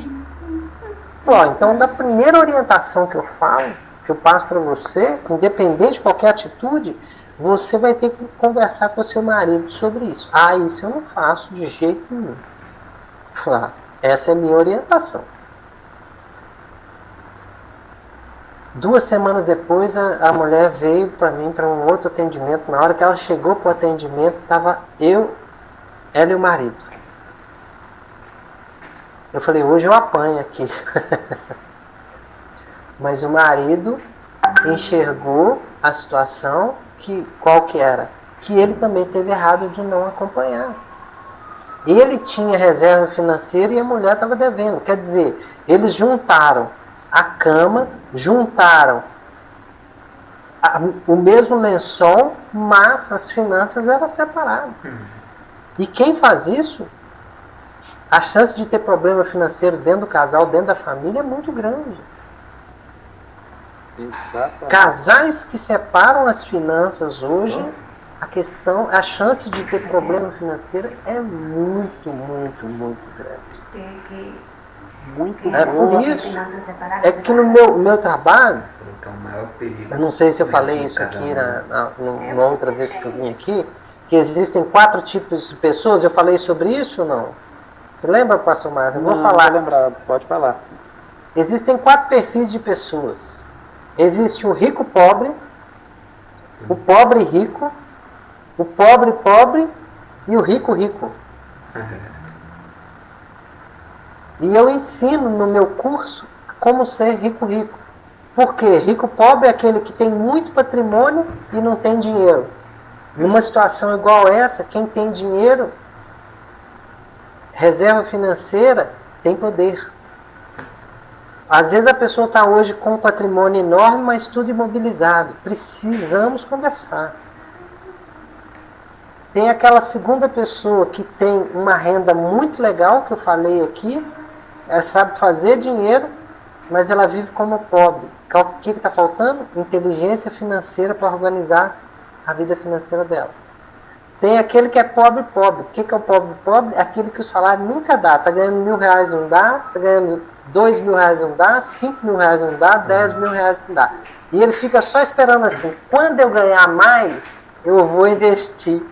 Bom, então da primeira orientação que eu falo, que eu passo para você, independente de qualquer atitude, você vai ter que conversar com o seu marido sobre isso. Isso eu não faço de jeito nenhum. Essa é a minha orientação. 2 semanas depois, a mulher veio para mim para um outro atendimento. Na hora que ela chegou para o atendimento, estava ela e o marido. Eu falei, hoje eu apanho aqui. Mas o marido enxergou a situação, qual que era? Que ele também teve errado de não acompanhar. Ele tinha reserva financeira e a mulher estava devendo. Quer dizer, eles juntaram a cama, juntaram o mesmo lençol, mas as finanças eram separadas. E quem faz isso, a chance de ter problema financeiro dentro do casal, dentro da família, é muito grande. Exatamente. Casais que separam as finanças hoje, a chance de ter problema financeiro é muito, muito, muito grande. Muito por isso é que no meu trabalho, eu não sei se eu falei isso aqui na outra vez que eu vim aqui, que existem 4 tipos de pessoas. Eu falei sobre isso ou não? Você lembra, pastor Márcio? Eu vou falar. Não lembrado, pode falar. Existem 4 perfis de pessoas. Existe o rico pobre, o pobre rico, o pobre pobre e o rico rico. E eu ensino no meu curso como ser rico rico. Por quê? Rico pobre é aquele que tem muito patrimônio e não tem dinheiro. Numa situação igual essa, quem tem dinheiro, reserva financeira, tem poder. Às vezes a pessoa está hoje com um patrimônio enorme, mas tudo imobilizado. Precisamos conversar. Tem aquela segunda pessoa que tem uma renda muito legal, que eu falei aqui, ela sabe fazer dinheiro, mas ela vive como pobre. O que está faltando? Inteligência financeira para organizar a vida financeira dela. Tem aquele que é pobre pobre. O que é o pobre pobre? É aquele que o salário nunca dá. Está ganhando R$1.000, não dá. Está ganhando R$ 2.000 não dá, R$ 5.000 não dá, R$ 10.000 não dá. E ele fica só esperando assim, quando eu ganhar mais, eu vou investir.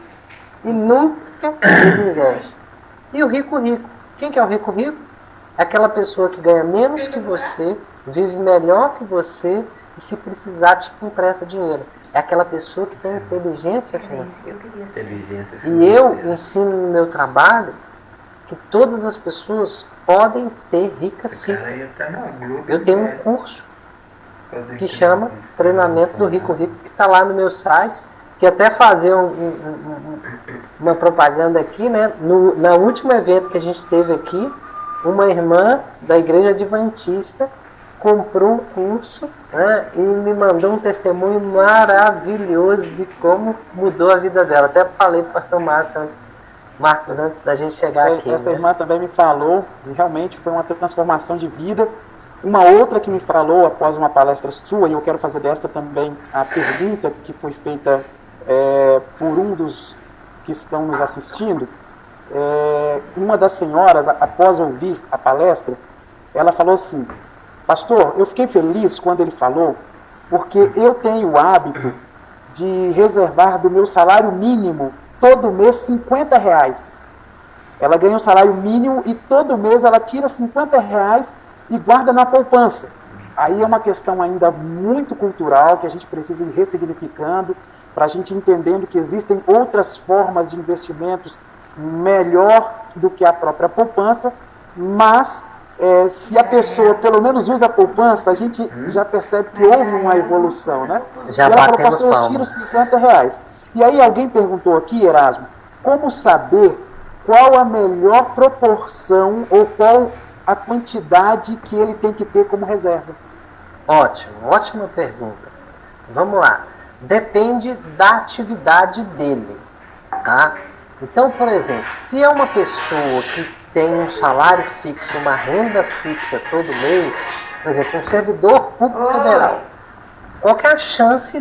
E nunca ele investe. E o rico? Quem que é o rico? É aquela pessoa que ganha menos que você, vive melhor que você e se precisar te empresta dinheiro. É aquela pessoa que tem inteligência financeira. E eu ensino no meu trabalho que todas as pessoas podem ser ricas. Eu tenho um curso que chama Treinamento do Rico, que está lá no meu site, que até fazer uma propaganda aqui, né? No último evento que a gente teve aqui, uma irmã da Igreja Adventista comprou um curso, né, e me mandou um testemunho maravilhoso de como mudou a vida dela. Até falei para o pastor Marcos antes da gente chegar aqui. Essa irmã também me falou, e realmente foi uma transformação de vida. Uma outra que me falou após uma palestra sua, e eu quero fazer desta também a pergunta que foi feita por um dos que estão nos assistindo. Uma das senhoras, após ouvir a palestra, ela falou assim: pastor, eu fiquei feliz quando ele falou, porque eu tenho o hábito de reservar do meu salário mínimo todo mês R$ 50. Ela ganha um salário mínimo e todo mês ela tira R$ 50 e guarda na poupança. Aí é uma questão ainda muito cultural que a gente precisa ir ressignificando, para a gente entendendo que existem outras formas de investimentos melhor do que a própria poupança, mas se a pessoa pelo menos usa a poupança, a gente já percebe que houve uma evolução, né? Já ela falou, batemos pastor, eu tiro R$ 50. E aí alguém perguntou aqui, Erasmo, como saber qual a melhor proporção ou qual a quantidade que ele tem que ter como reserva? Ótima pergunta. Vamos lá. Depende da atividade dele, tá? Então, por exemplo, se é uma pessoa que tem um salário fixo, uma renda fixa todo mês, por exemplo, um servidor público federal, qual que é a chance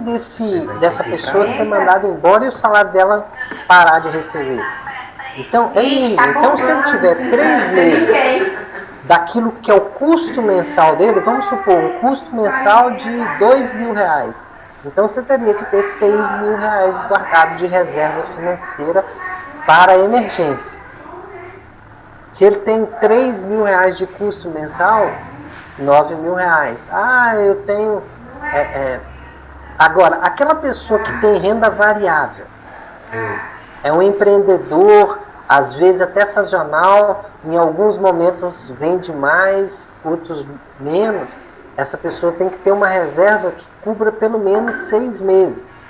dessa pessoa ser mandada embora e o salário dela parar de receber? Então, é mínimo. Então, se ele tiver 3 meses daquilo que é o custo mensal dele, vamos supor, um custo mensal de R$ 2.000. Então, você teria que ter R$ 6.000 guardado de reserva financeira para emergência. Se ele tem R$ 3.000 de custo mensal, R$ 9.000. Eu tenho... Agora, aquela pessoa que tem renda variável, é um empreendedor, às vezes até sazonal, em alguns momentos vende mais, outros menos. Essa pessoa tem que ter uma reserva que cubra pelo menos 6 meses.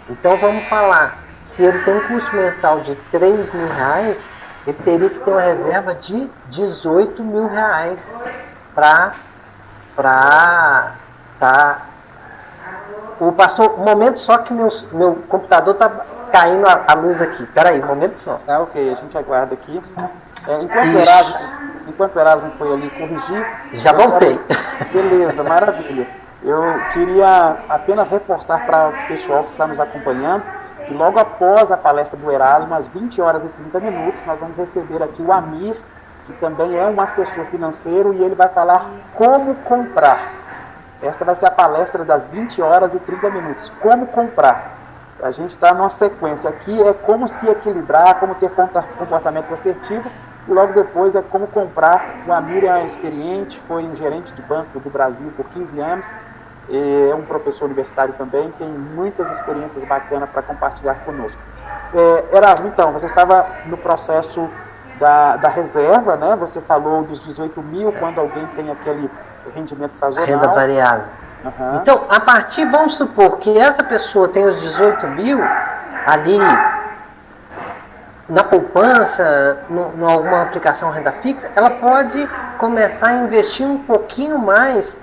Então vamos falar, se ele tem um custo mensal de R$ 3.000, ele teria que ter uma reserva de R$ 18.000 para O pastor, um momento só que meu computador está caindo a luz aqui. Peraí, um momento só. Ok, a gente aguarda aqui. Enquanto o Erasmo foi ali corrigir... Já voltei. Beleza, maravilha. Eu queria apenas reforçar para o pessoal que está nos acompanhando que logo após a palestra do Erasmo, às 20h30, nós vamos receber aqui o Amir, que também é um assessor financeiro, e ele vai falar como comprar. Esta vai ser a palestra das 20h30. Como comprar. A gente está numa sequência aqui, é como se equilibrar, como ter comportamentos assertivos, e logo depois é como comprar. O Amir é experiente, foi um gerente de banco do Brasil por 15 anos, é um professor universitário também, tem muitas experiências bacanas para compartilhar conosco. Erasmo, então, você estava no processo da reserva, né? Você falou dos 18.000, quando alguém tem aquele rendimento sazonal. Renda variável. Uhum. Então, a partir, vamos supor que essa pessoa tem os 18.000 ali na poupança, em alguma aplicação renda fixa, ela pode começar a investir um pouquinho mais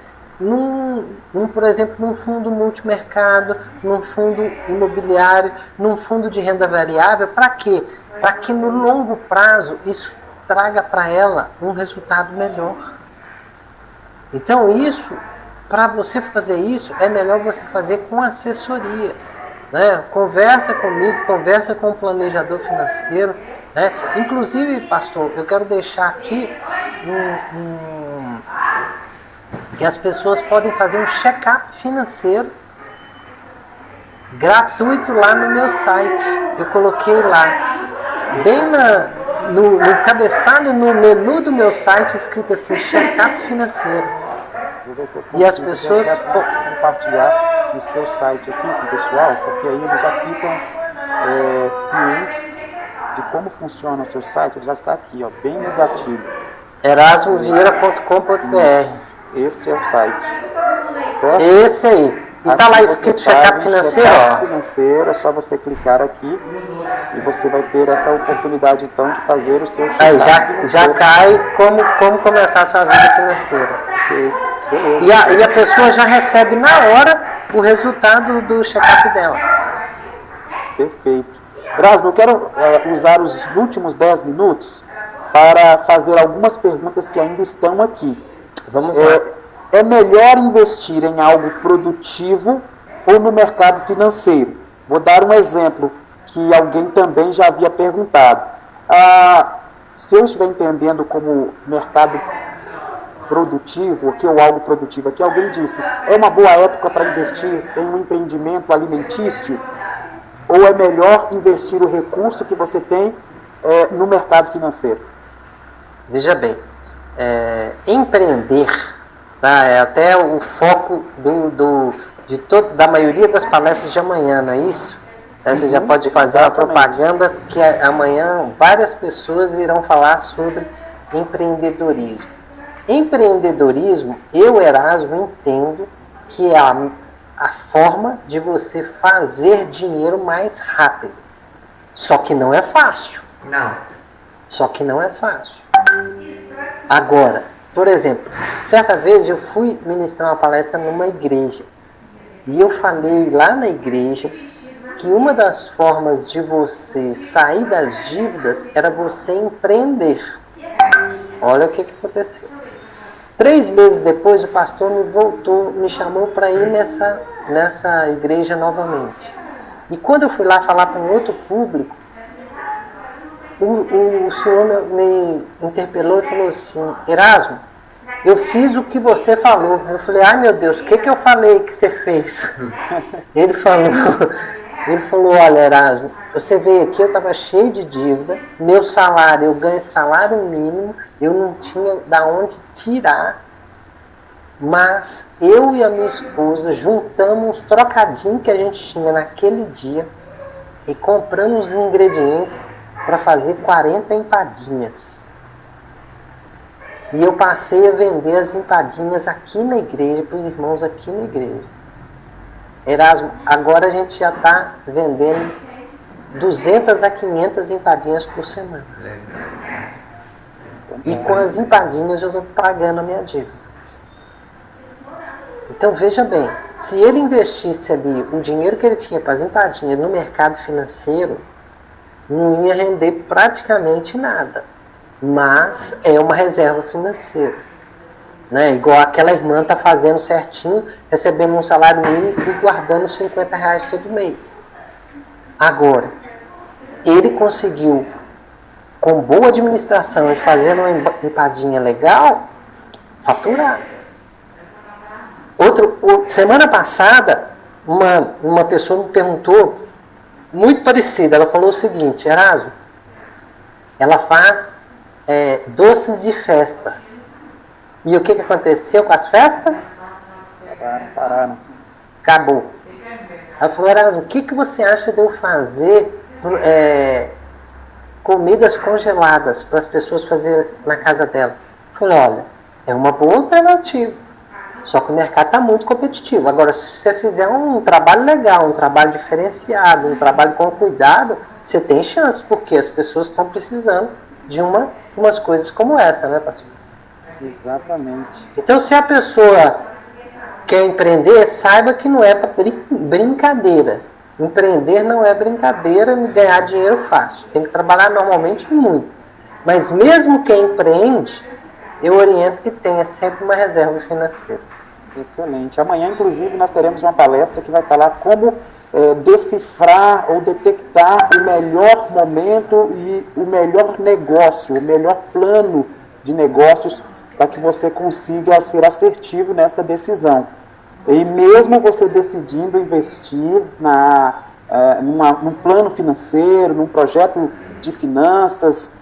por exemplo, num fundo multimercado, num fundo imobiliário, num fundo de renda variável. Para quê? Para que no longo prazo isso traga para ela um resultado melhor. Então para você fazer isso, é melhor você fazer com assessoria, né? Conversa comigo, conversa com o planejador financeiro, né? Inclusive, pastor, eu quero deixar aqui que as pessoas podem fazer um check-up financeiro gratuito lá no meu site. Eu coloquei lá, bem no cabeçalho, no menu do meu site, escrito assim, check-up financeiro. E as pessoas... compartilhar o seu site aqui com o pessoal, porque aí eles já ficam cientes de como funciona o seu site. Ele já está aqui, ó, bem no gatilho. erasmovieira.com.br. Esse é o site, certo? Esse aí. E tá lá escrito check-up financeiro, ó. Financeiro, é só você clicar aqui e você vai ter essa oportunidade então de fazer o seu check-up. Aí já cai como começar a sua vida financeira. E a pessoa já recebe na hora o resultado do check-up dela. Perfeito. Erasmo, eu quero usar os últimos 10 minutos para fazer algumas perguntas que ainda estão aqui. Vamos lá. É melhor investir em algo produtivo ou no mercado financeiro? Vou dar um exemplo que alguém também já havia perguntado. Se eu estiver entendendo como mercado produtivo aqui, ou algo produtivo aqui, alguém disse, é uma boa época para investir em um empreendimento alimentício? Ou é melhor investir o recurso que você tem no mercado financeiro? Veja bem, empreender, tá, é até o foco da maioria das palestras de amanhã, não é isso? Você já pode fazer uma propaganda que amanhã várias pessoas irão falar sobre empreendedorismo. Empreendedorismo, eu, Erasmo, entendo que é a forma de você fazer dinheiro mais rápido. Só que não é fácil. Só que não é fácil. Agora, por exemplo, certa vez eu fui ministrar uma palestra numa igreja. E eu falei lá na igreja que uma das formas de você sair das dívidas era você empreender. Olha o que aconteceu. 3 meses depois, o pastor me chamou para ir nessa igreja novamente. E quando eu fui lá falar para um outro público, o senhor me interpelou e falou assim, Erasmo, eu fiz o que você falou. Eu falei, ai meu Deus, o que eu falei que você fez? Ele falou, olha Erasmo, você veio aqui, eu estava cheio de dívida, meu salário, eu ganho salário mínimo, eu não tinha da onde tirar, mas eu e a minha esposa juntamos uns trocadinhos que a gente tinha naquele dia e compramos os ingredientes para fazer 40 empadinhas. E eu passei a vender as empadinhas aqui na igreja, para os irmãos aqui na igreja. Erasmo, agora a gente já está vendendo 200 a 500 empadinhas por semana. E com as empadinhas eu estou pagando a minha dívida. Então veja bem, se ele investisse ali o dinheiro que ele tinha para as empadinhas no mercado financeiro, não ia render praticamente nada. Mas é uma reserva financeira. Né? Igual aquela irmã está fazendo certinho, recebendo um salário mínimo e guardando R$50 todo mês. Agora, ele conseguiu, com boa administração e fazendo uma empadinha legal, faturar. Semana passada, uma pessoa me perguntou, muito parecida, ela falou o seguinte, Erasmo, ela faz doces de festas. E o que aconteceu com as festas? Pararam. Acabou. Ela falou, Erasmo, o que você acha de eu fazer comidas congeladas para as pessoas fazerem na casa dela? Eu falei, olha, é uma boa alternativa. Só que o mercado está muito competitivo. Agora, se você fizer um trabalho legal, um trabalho diferenciado, um trabalho com cuidado, você tem chance, porque as pessoas estão precisando de umas coisas como essa, né, pastor? Exatamente. Então, se a pessoa quer empreender, saiba que não é para brincadeira. Empreender não é brincadeira e ganhar dinheiro fácil. Tem que trabalhar normalmente muito. Mas mesmo quem empreende, eu oriento que tenha sempre uma reserva financeira. Excelente. Amanhã, inclusive, nós teremos uma palestra que vai falar como decifrar ou detectar o melhor momento e o melhor negócio, o melhor plano de negócios para que você consiga ser assertivo nesta decisão. E mesmo você decidindo investir num plano financeiro, num projeto de finanças,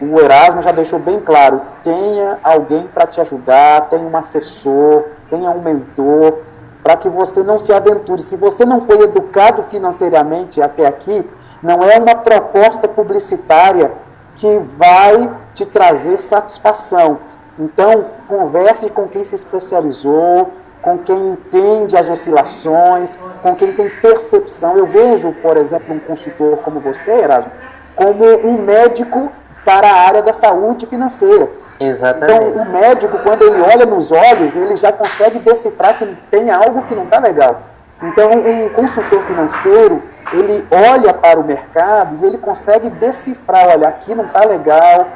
o Erasmo já deixou bem claro, tenha alguém para te ajudar, tenha um assessor, tenha um mentor, para que você não se aventure. Se você não foi educado financeiramente até aqui, não é uma proposta publicitária que vai te trazer satisfação. Então, converse com quem se especializou, com quem entende as oscilações, com quem tem percepção. Eu vejo, por exemplo, um consultor como você, Erasmo, como um médico para a área da saúde financeira. Exatamente. Então, o médico, quando ele olha nos olhos, ele já consegue decifrar que tem algo que não está legal. Então, um consultor financeiro, ele olha para o mercado e ele consegue decifrar, olha, aqui não está legal,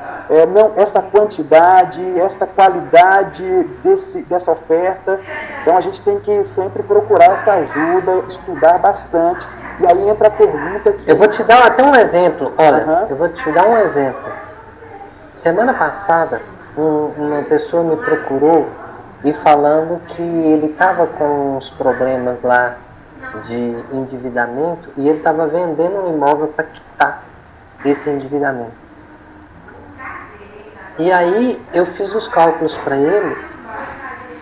não, essa quantidade, essa qualidade dessa oferta. Então, a gente tem que sempre procurar essa ajuda, estudar bastante. E aí entra a pergunta que... Eu vou te dar até um exemplo. Olha, eu vou te dar um exemplo. Semana passada, uma pessoa me procurou e falando que ele estava com uns problemas lá de endividamento e ele estava vendendo um imóvel para quitar esse endividamento. E aí eu fiz os cálculos para ele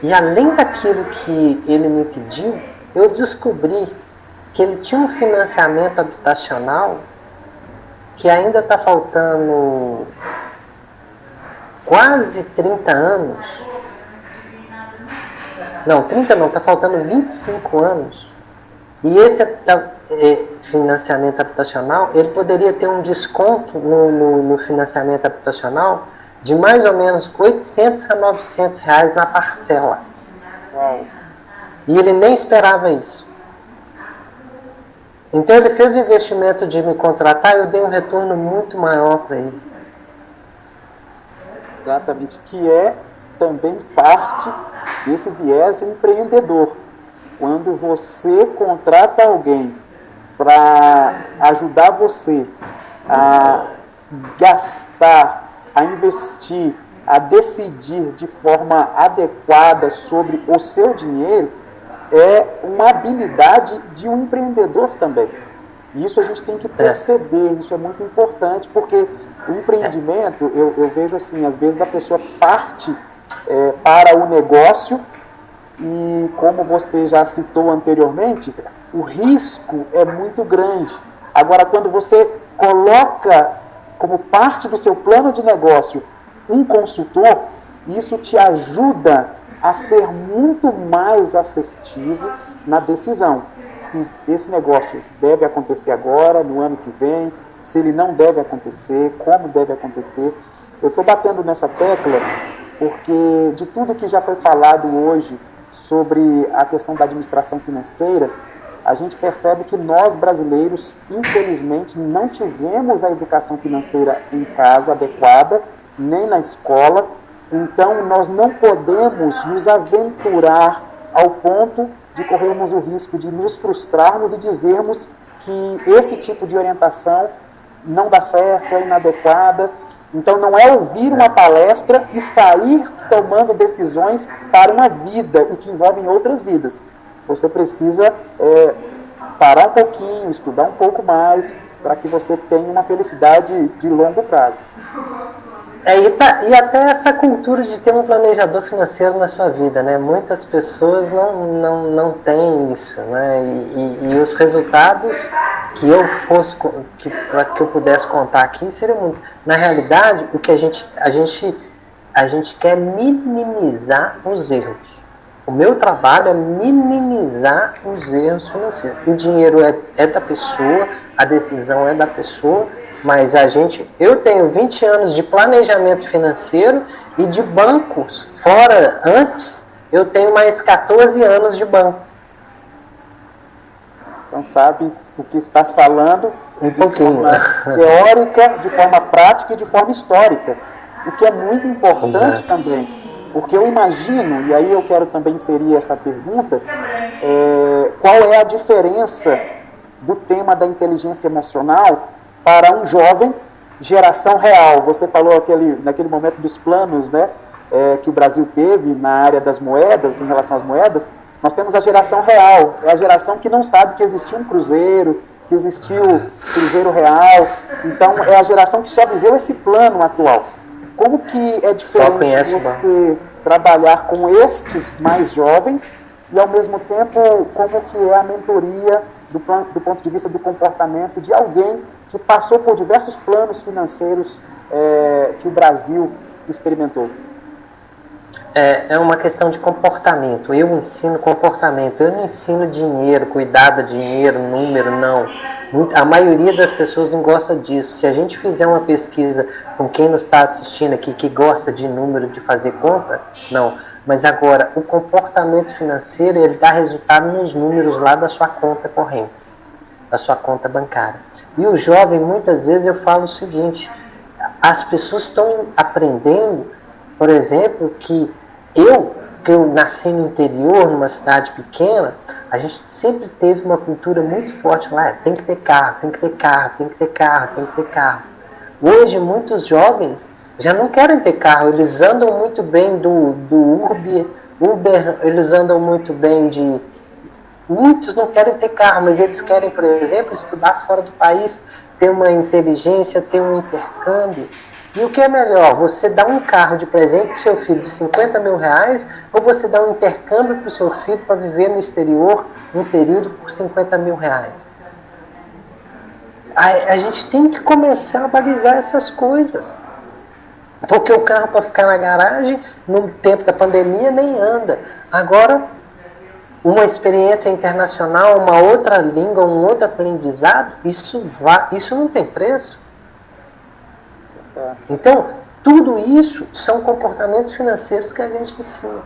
e além daquilo que ele me pediu, eu descobri que ele tinha um financiamento habitacional que ainda está faltando quase 30 anos. Não, 30 não, está faltando 25 anos. E esse financiamento habitacional, ele poderia ter um desconto no financiamento habitacional de mais ou menos 800 a 900 reais na parcela. E ele nem esperava isso. Então ele fez o investimento de me contratar e eu dei um retorno muito maior para ele. Exatamente, que é também parte desse viés empreendedor. Quando você contrata alguém para ajudar você a gastar, a investir, a decidir de forma adequada sobre o seu dinheiro, é uma habilidade de um empreendedor também. Isso a gente tem que perceber, isso é muito importante, porque o empreendimento, eu vejo assim, às vezes a pessoa parte para o negócio e, como você já citou anteriormente, o risco é muito grande. Agora, quando você coloca como parte do seu plano de negócio um consultor, isso te ajuda a ser muito mais assertivo na decisão. Se esse negócio deve acontecer agora, no ano que vem, se ele não deve acontecer, como deve acontecer. Eu estou batendo nessa tecla porque de tudo que já foi falado hoje sobre a questão da administração financeira, a gente percebe que nós brasileiros, infelizmente, não tivemos a educação financeira em casa adequada, nem na escola. Então, nós não podemos nos aventurar ao ponto de corrermos o risco de nos frustrarmos e dizermos que esse tipo de orientação não dá certo, é inadequada. Então, não é ouvir uma palestra e sair tomando decisões para uma vida e que envolvem outras vidas. Você precisa parar um pouquinho, estudar um pouco mais, para que você tenha uma felicidade de longo prazo. E até essa cultura de ter um planejador financeiro na sua vida, né? Muitas pessoas não têm isso, né? E os resultados que para que eu pudesse contar aqui seriam muito. Na realidade, o que a gente quer minimizar os erros. O meu trabalho é minimizar os erros financeiros. O dinheiro é da pessoa, a decisão é da pessoa. Mas eu tenho 20 anos de planejamento financeiro e de bancos. Fora, antes, eu tenho mais 14 anos de banco. Então sabe o que está falando um pouquinho. De forma teórica, de forma prática e de forma histórica. O que é muito importante também, porque eu imagino, e aí eu quero também inserir essa pergunta, qual é a diferença do tema da inteligência emocional para um jovem geração real? Você falou naquele momento dos planos, né? que o Brasil teve na área das moedas, em relação às moedas, nós temos a geração real, é a geração que não sabe que existiu um cruzeiro, que existiu cruzeiro real, então é a geração que só viveu esse plano atual. Como que é diferente você trabalhar com estes mais jovens e, ao mesmo tempo, como que é a mentoria do ponto de vista do comportamento de alguém que passou por diversos planos financeiros que o Brasil experimentou? É uma questão de comportamento. Eu ensino comportamento. Eu não ensino dinheiro, cuidar do dinheiro, número, não. A maioria das pessoas não gosta disso. Se a gente fizer uma pesquisa com quem nos está assistindo aqui que gosta de número, de fazer conta, não. Mas agora, o comportamento financeiro, ele dá resultado nos números lá da sua conta corrente, da sua conta bancária. E o jovem, muitas vezes, eu falo o seguinte, as pessoas estão aprendendo, por exemplo, que eu nasci no interior, numa cidade pequena, a gente sempre teve uma cultura muito forte lá, tem que ter carro, tem que ter carro, tem que ter carro, tem que ter carro. Hoje, muitos jovens já não querem ter carro, eles andam muito bem do Uber, eles andam muito bem de... Muitos não querem ter carro, mas eles querem, por exemplo, estudar fora do país, ter uma inteligência, ter um intercâmbio. E o que é melhor? Você dar um carro de presente para o seu filho de 50 mil reais ou você dar um intercâmbio para o seu filho para viver no exterior um período por 50 mil reais? A gente tem que começar a balizar essas coisas. Porque o carro para ficar na garagem, no tempo da pandemia, nem anda. Agora, uma experiência internacional, uma outra língua, um outro aprendizado, isso não tem preço. Então, tudo isso são comportamentos financeiros que a gente ensina.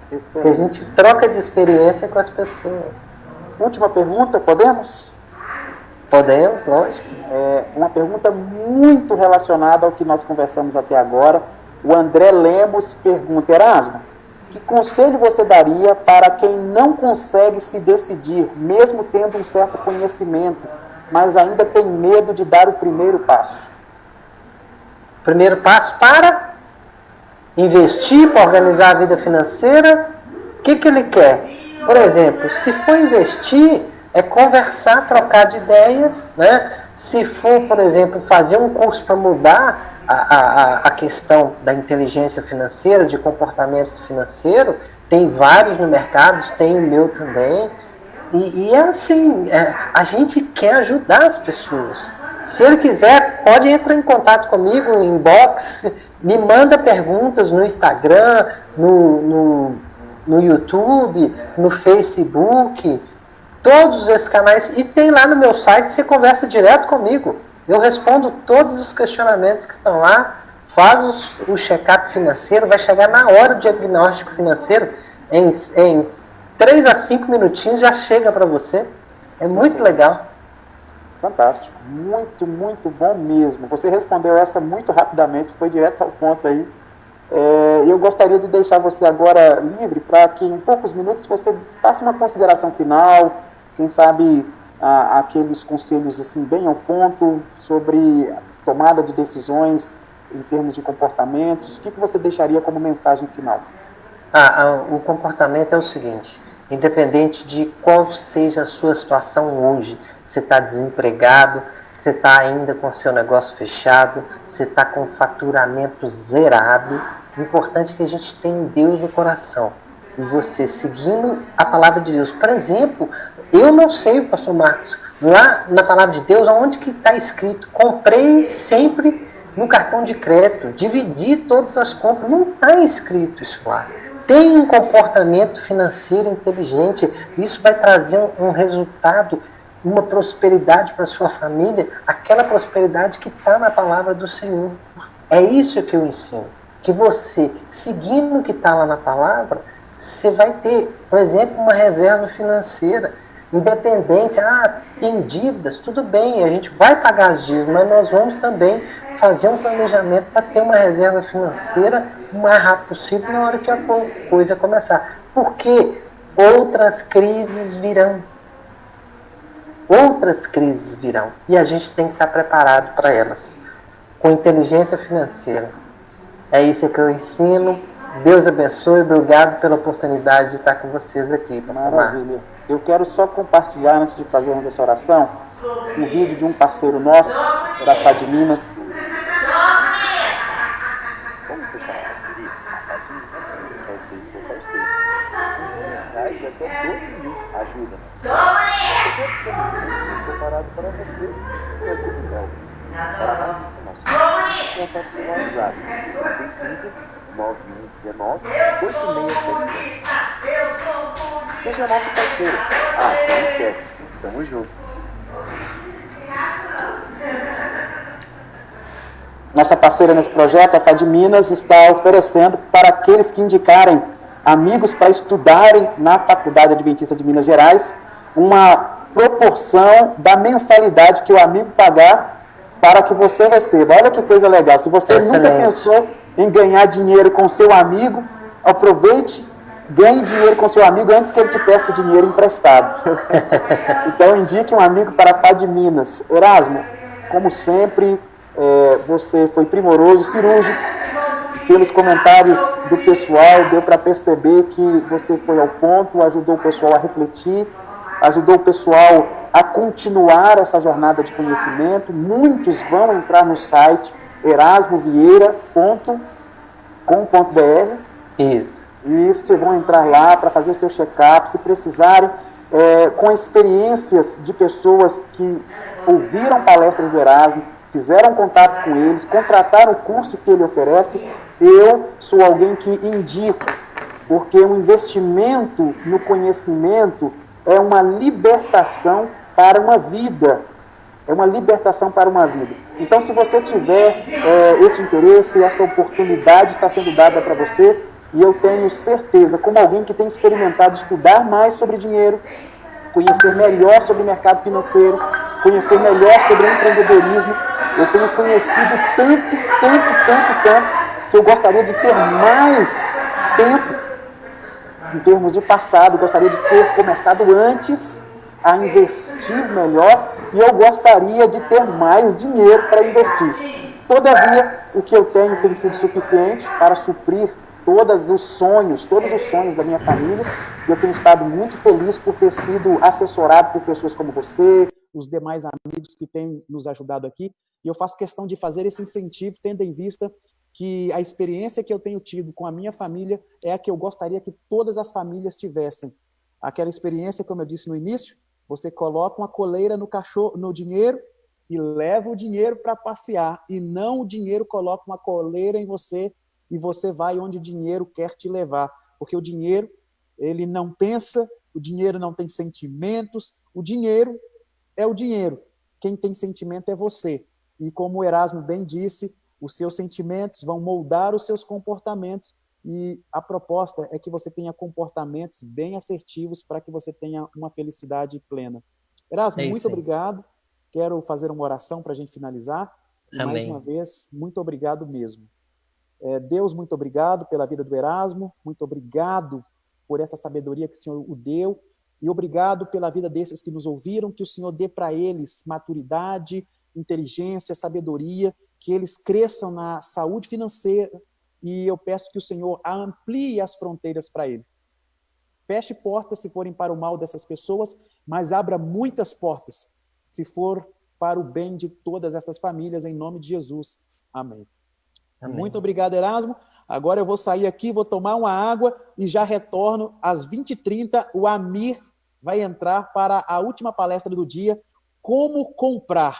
Que a gente troca de experiência com as pessoas. Última pergunta, podemos? Podemos, lógico. Uma pergunta muito relacionada ao que nós conversamos até agora. O André Lemos pergunta: Erasmo, que conselho você daria para quem não consegue se decidir, mesmo tendo um certo conhecimento, mas ainda tem medo de dar o primeiro passo? Primeiro passo para investir, para organizar a vida financeira. O que ele quer? Por exemplo, se for investir, é conversar, trocar de ideias, né? Se for, por exemplo, fazer um curso para mudar a questão da inteligência financeira, de comportamento financeiro, tem vários no mercado, tem o meu também. E é assim, a gente quer ajudar as pessoas. Se ele quiser, pode entrar em contato comigo, no inbox, me manda perguntas no Instagram, no YouTube, no Facebook, todos esses canais. E tem lá no meu site, você conversa direto comigo. Eu respondo todos os questionamentos que estão lá, faz o check-up financeiro, vai chegar na hora o diagnóstico financeiro, em 3 a 5 minutinhos já chega para você. É muito legal. Fantástico, muito, muito bom mesmo. Você respondeu essa muito rapidamente, foi direto ao ponto aí. Eu gostaria de deixar você agora livre para que em poucos minutos você faça uma consideração final, quem sabe aqueles conselhos assim bem ao ponto sobre tomada de decisões em termos de comportamentos. O que você deixaria como mensagem final? O comportamento é o seguinte: independente de qual seja a sua situação hoje, você está desempregado, você está ainda com seu negócio fechado, você está com faturamento zerado, o importante é que a gente tenha Deus no coração. E você seguindo a palavra de Deus. Por exemplo, eu não sei, pastor Marcos, lá na palavra de Deus, onde que está escrito, comprei sempre no cartão de crédito, dividi todas as compras, não está escrito isso lá. Tem um comportamento financeiro inteligente, isso vai trazer um resultado, uma prosperidade para a sua família, aquela prosperidade que está na palavra do Senhor. É isso que eu ensino. Que você, seguindo o que está lá na palavra, você vai ter, por exemplo, uma reserva financeira independente. Tem dívidas, tudo bem, a gente vai pagar as dívidas, mas nós vamos também fazer um planejamento para ter uma reserva financeira o mais rápido possível na hora que a coisa começar. Porque outras crises virão. Outras crises virão. E a gente tem que estar preparado para elas. Com inteligência financeira. É isso que eu ensino. Deus abençoe. Obrigado pela oportunidade de estar com vocês aqui, pastor Maravilha. Marcos. Eu quero só compartilhar, antes de fazermos essa oração, um vídeo de um parceiro nosso, da Fá de Minas. Vamos deixar mais querido? A Fá de Minas pode ser seu parceiro. R$1 e até 12 mil. Ajuda-nos. Eu já ficamos preparado para você que precisa de ajuda. Para mais informações, contato pelo WhatsApp 35 9119 8677. Seja nosso parceiro. Não esquece. Tamo junto. Nossa parceira nesse projeto, a Fá de Minas, está oferecendo para aqueles que indicarem amigos para estudarem na Faculdade Adventista de Minas Gerais uma proporção da mensalidade que o amigo pagar para que você receba. Olha que coisa legal. Se você nunca pensou em ganhar dinheiro com seu amigo, aproveite, ganhe dinheiro com seu amigo antes que ele te peça dinheiro emprestado. Então, indique um amigo para a Fá de Minas. Erasmo, como sempre, você foi primoroso, cirúrgico. Pelos comentários do pessoal, deu para perceber que você foi ao ponto, ajudou o pessoal a refletir, ajudou o pessoal a continuar essa jornada de conhecimento. Muitos vão entrar no site erasmovieira.com.br. Isso, vão entrar lá para fazer o seu check-up, se precisarem, com experiências de pessoas que ouviram palestras do Erasmo, fizeram contato com eles, contrataram o curso que ele oferece. Eu sou alguém que indico, porque o investimento no conhecimento é uma libertação para uma vida. É uma libertação para uma vida. Então, se você tiver esse interesse, essa oportunidade está sendo dada para você, e eu tenho certeza, como alguém que tem experimentado estudar mais sobre dinheiro, conhecer melhor sobre o mercado financeiro, conhecer melhor sobre empreendedorismo, eu tenho conhecido tanto, que eu gostaria de ter mais tempo, em termos de passado, gostaria de ter começado antes a investir melhor, e eu gostaria de ter mais dinheiro para investir. Todavia, o que eu tenho tem sido suficiente para suprir todos os sonhos da minha família, e eu tenho estado muito feliz por ter sido assessorado por pessoas como você, os demais amigos que têm nos ajudado aqui, e eu faço questão de fazer esse incentivo, tendo em vista que a experiência que eu tenho tido com a minha família é a que eu gostaria que todas as famílias tivessem. Aquela experiência, como eu disse no início, você coloca uma coleira no dinheiro e leva o dinheiro para passear, e não o dinheiro coloca uma coleira em você e você vai onde o dinheiro quer te levar. Porque o dinheiro, ele não pensa, o dinheiro não tem sentimentos, o dinheiro é o dinheiro. Quem tem sentimento é você. E como o Erasmo bem disse, os seus sentimentos vão moldar os seus comportamentos, e a proposta é que você tenha comportamentos bem assertivos para que você tenha uma felicidade plena. Erasmo, muito obrigado. Quero fazer uma oração para a gente finalizar. E mais uma vez, muito obrigado mesmo. Deus, muito obrigado pela vida do Erasmo, muito obrigado por essa sabedoria que o Senhor o deu, e obrigado pela vida desses que nos ouviram, que o Senhor dê para eles maturidade, inteligência, sabedoria, que eles cresçam na saúde financeira, e eu peço que o Senhor amplie as fronteiras para eles. Feche portas se forem para o mal dessas pessoas, mas abra muitas portas se for para o bem de todas estas famílias, em nome de Jesus. Amém. Amém. Muito obrigado, Erasmo. Agora eu vou sair aqui, vou tomar uma água e já retorno às 20h30. O Amir vai entrar para a última palestra do dia, Como Comprar.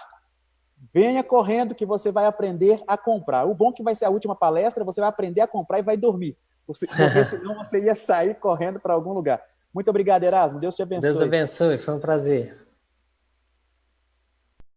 Venha correndo que você vai aprender a comprar. O bom é que vai ser a última palestra, você vai aprender a comprar e vai dormir. Porque senão você ia sair correndo para algum lugar. Muito obrigado, Erasmo. Deus te abençoe. Deus abençoe, foi um prazer.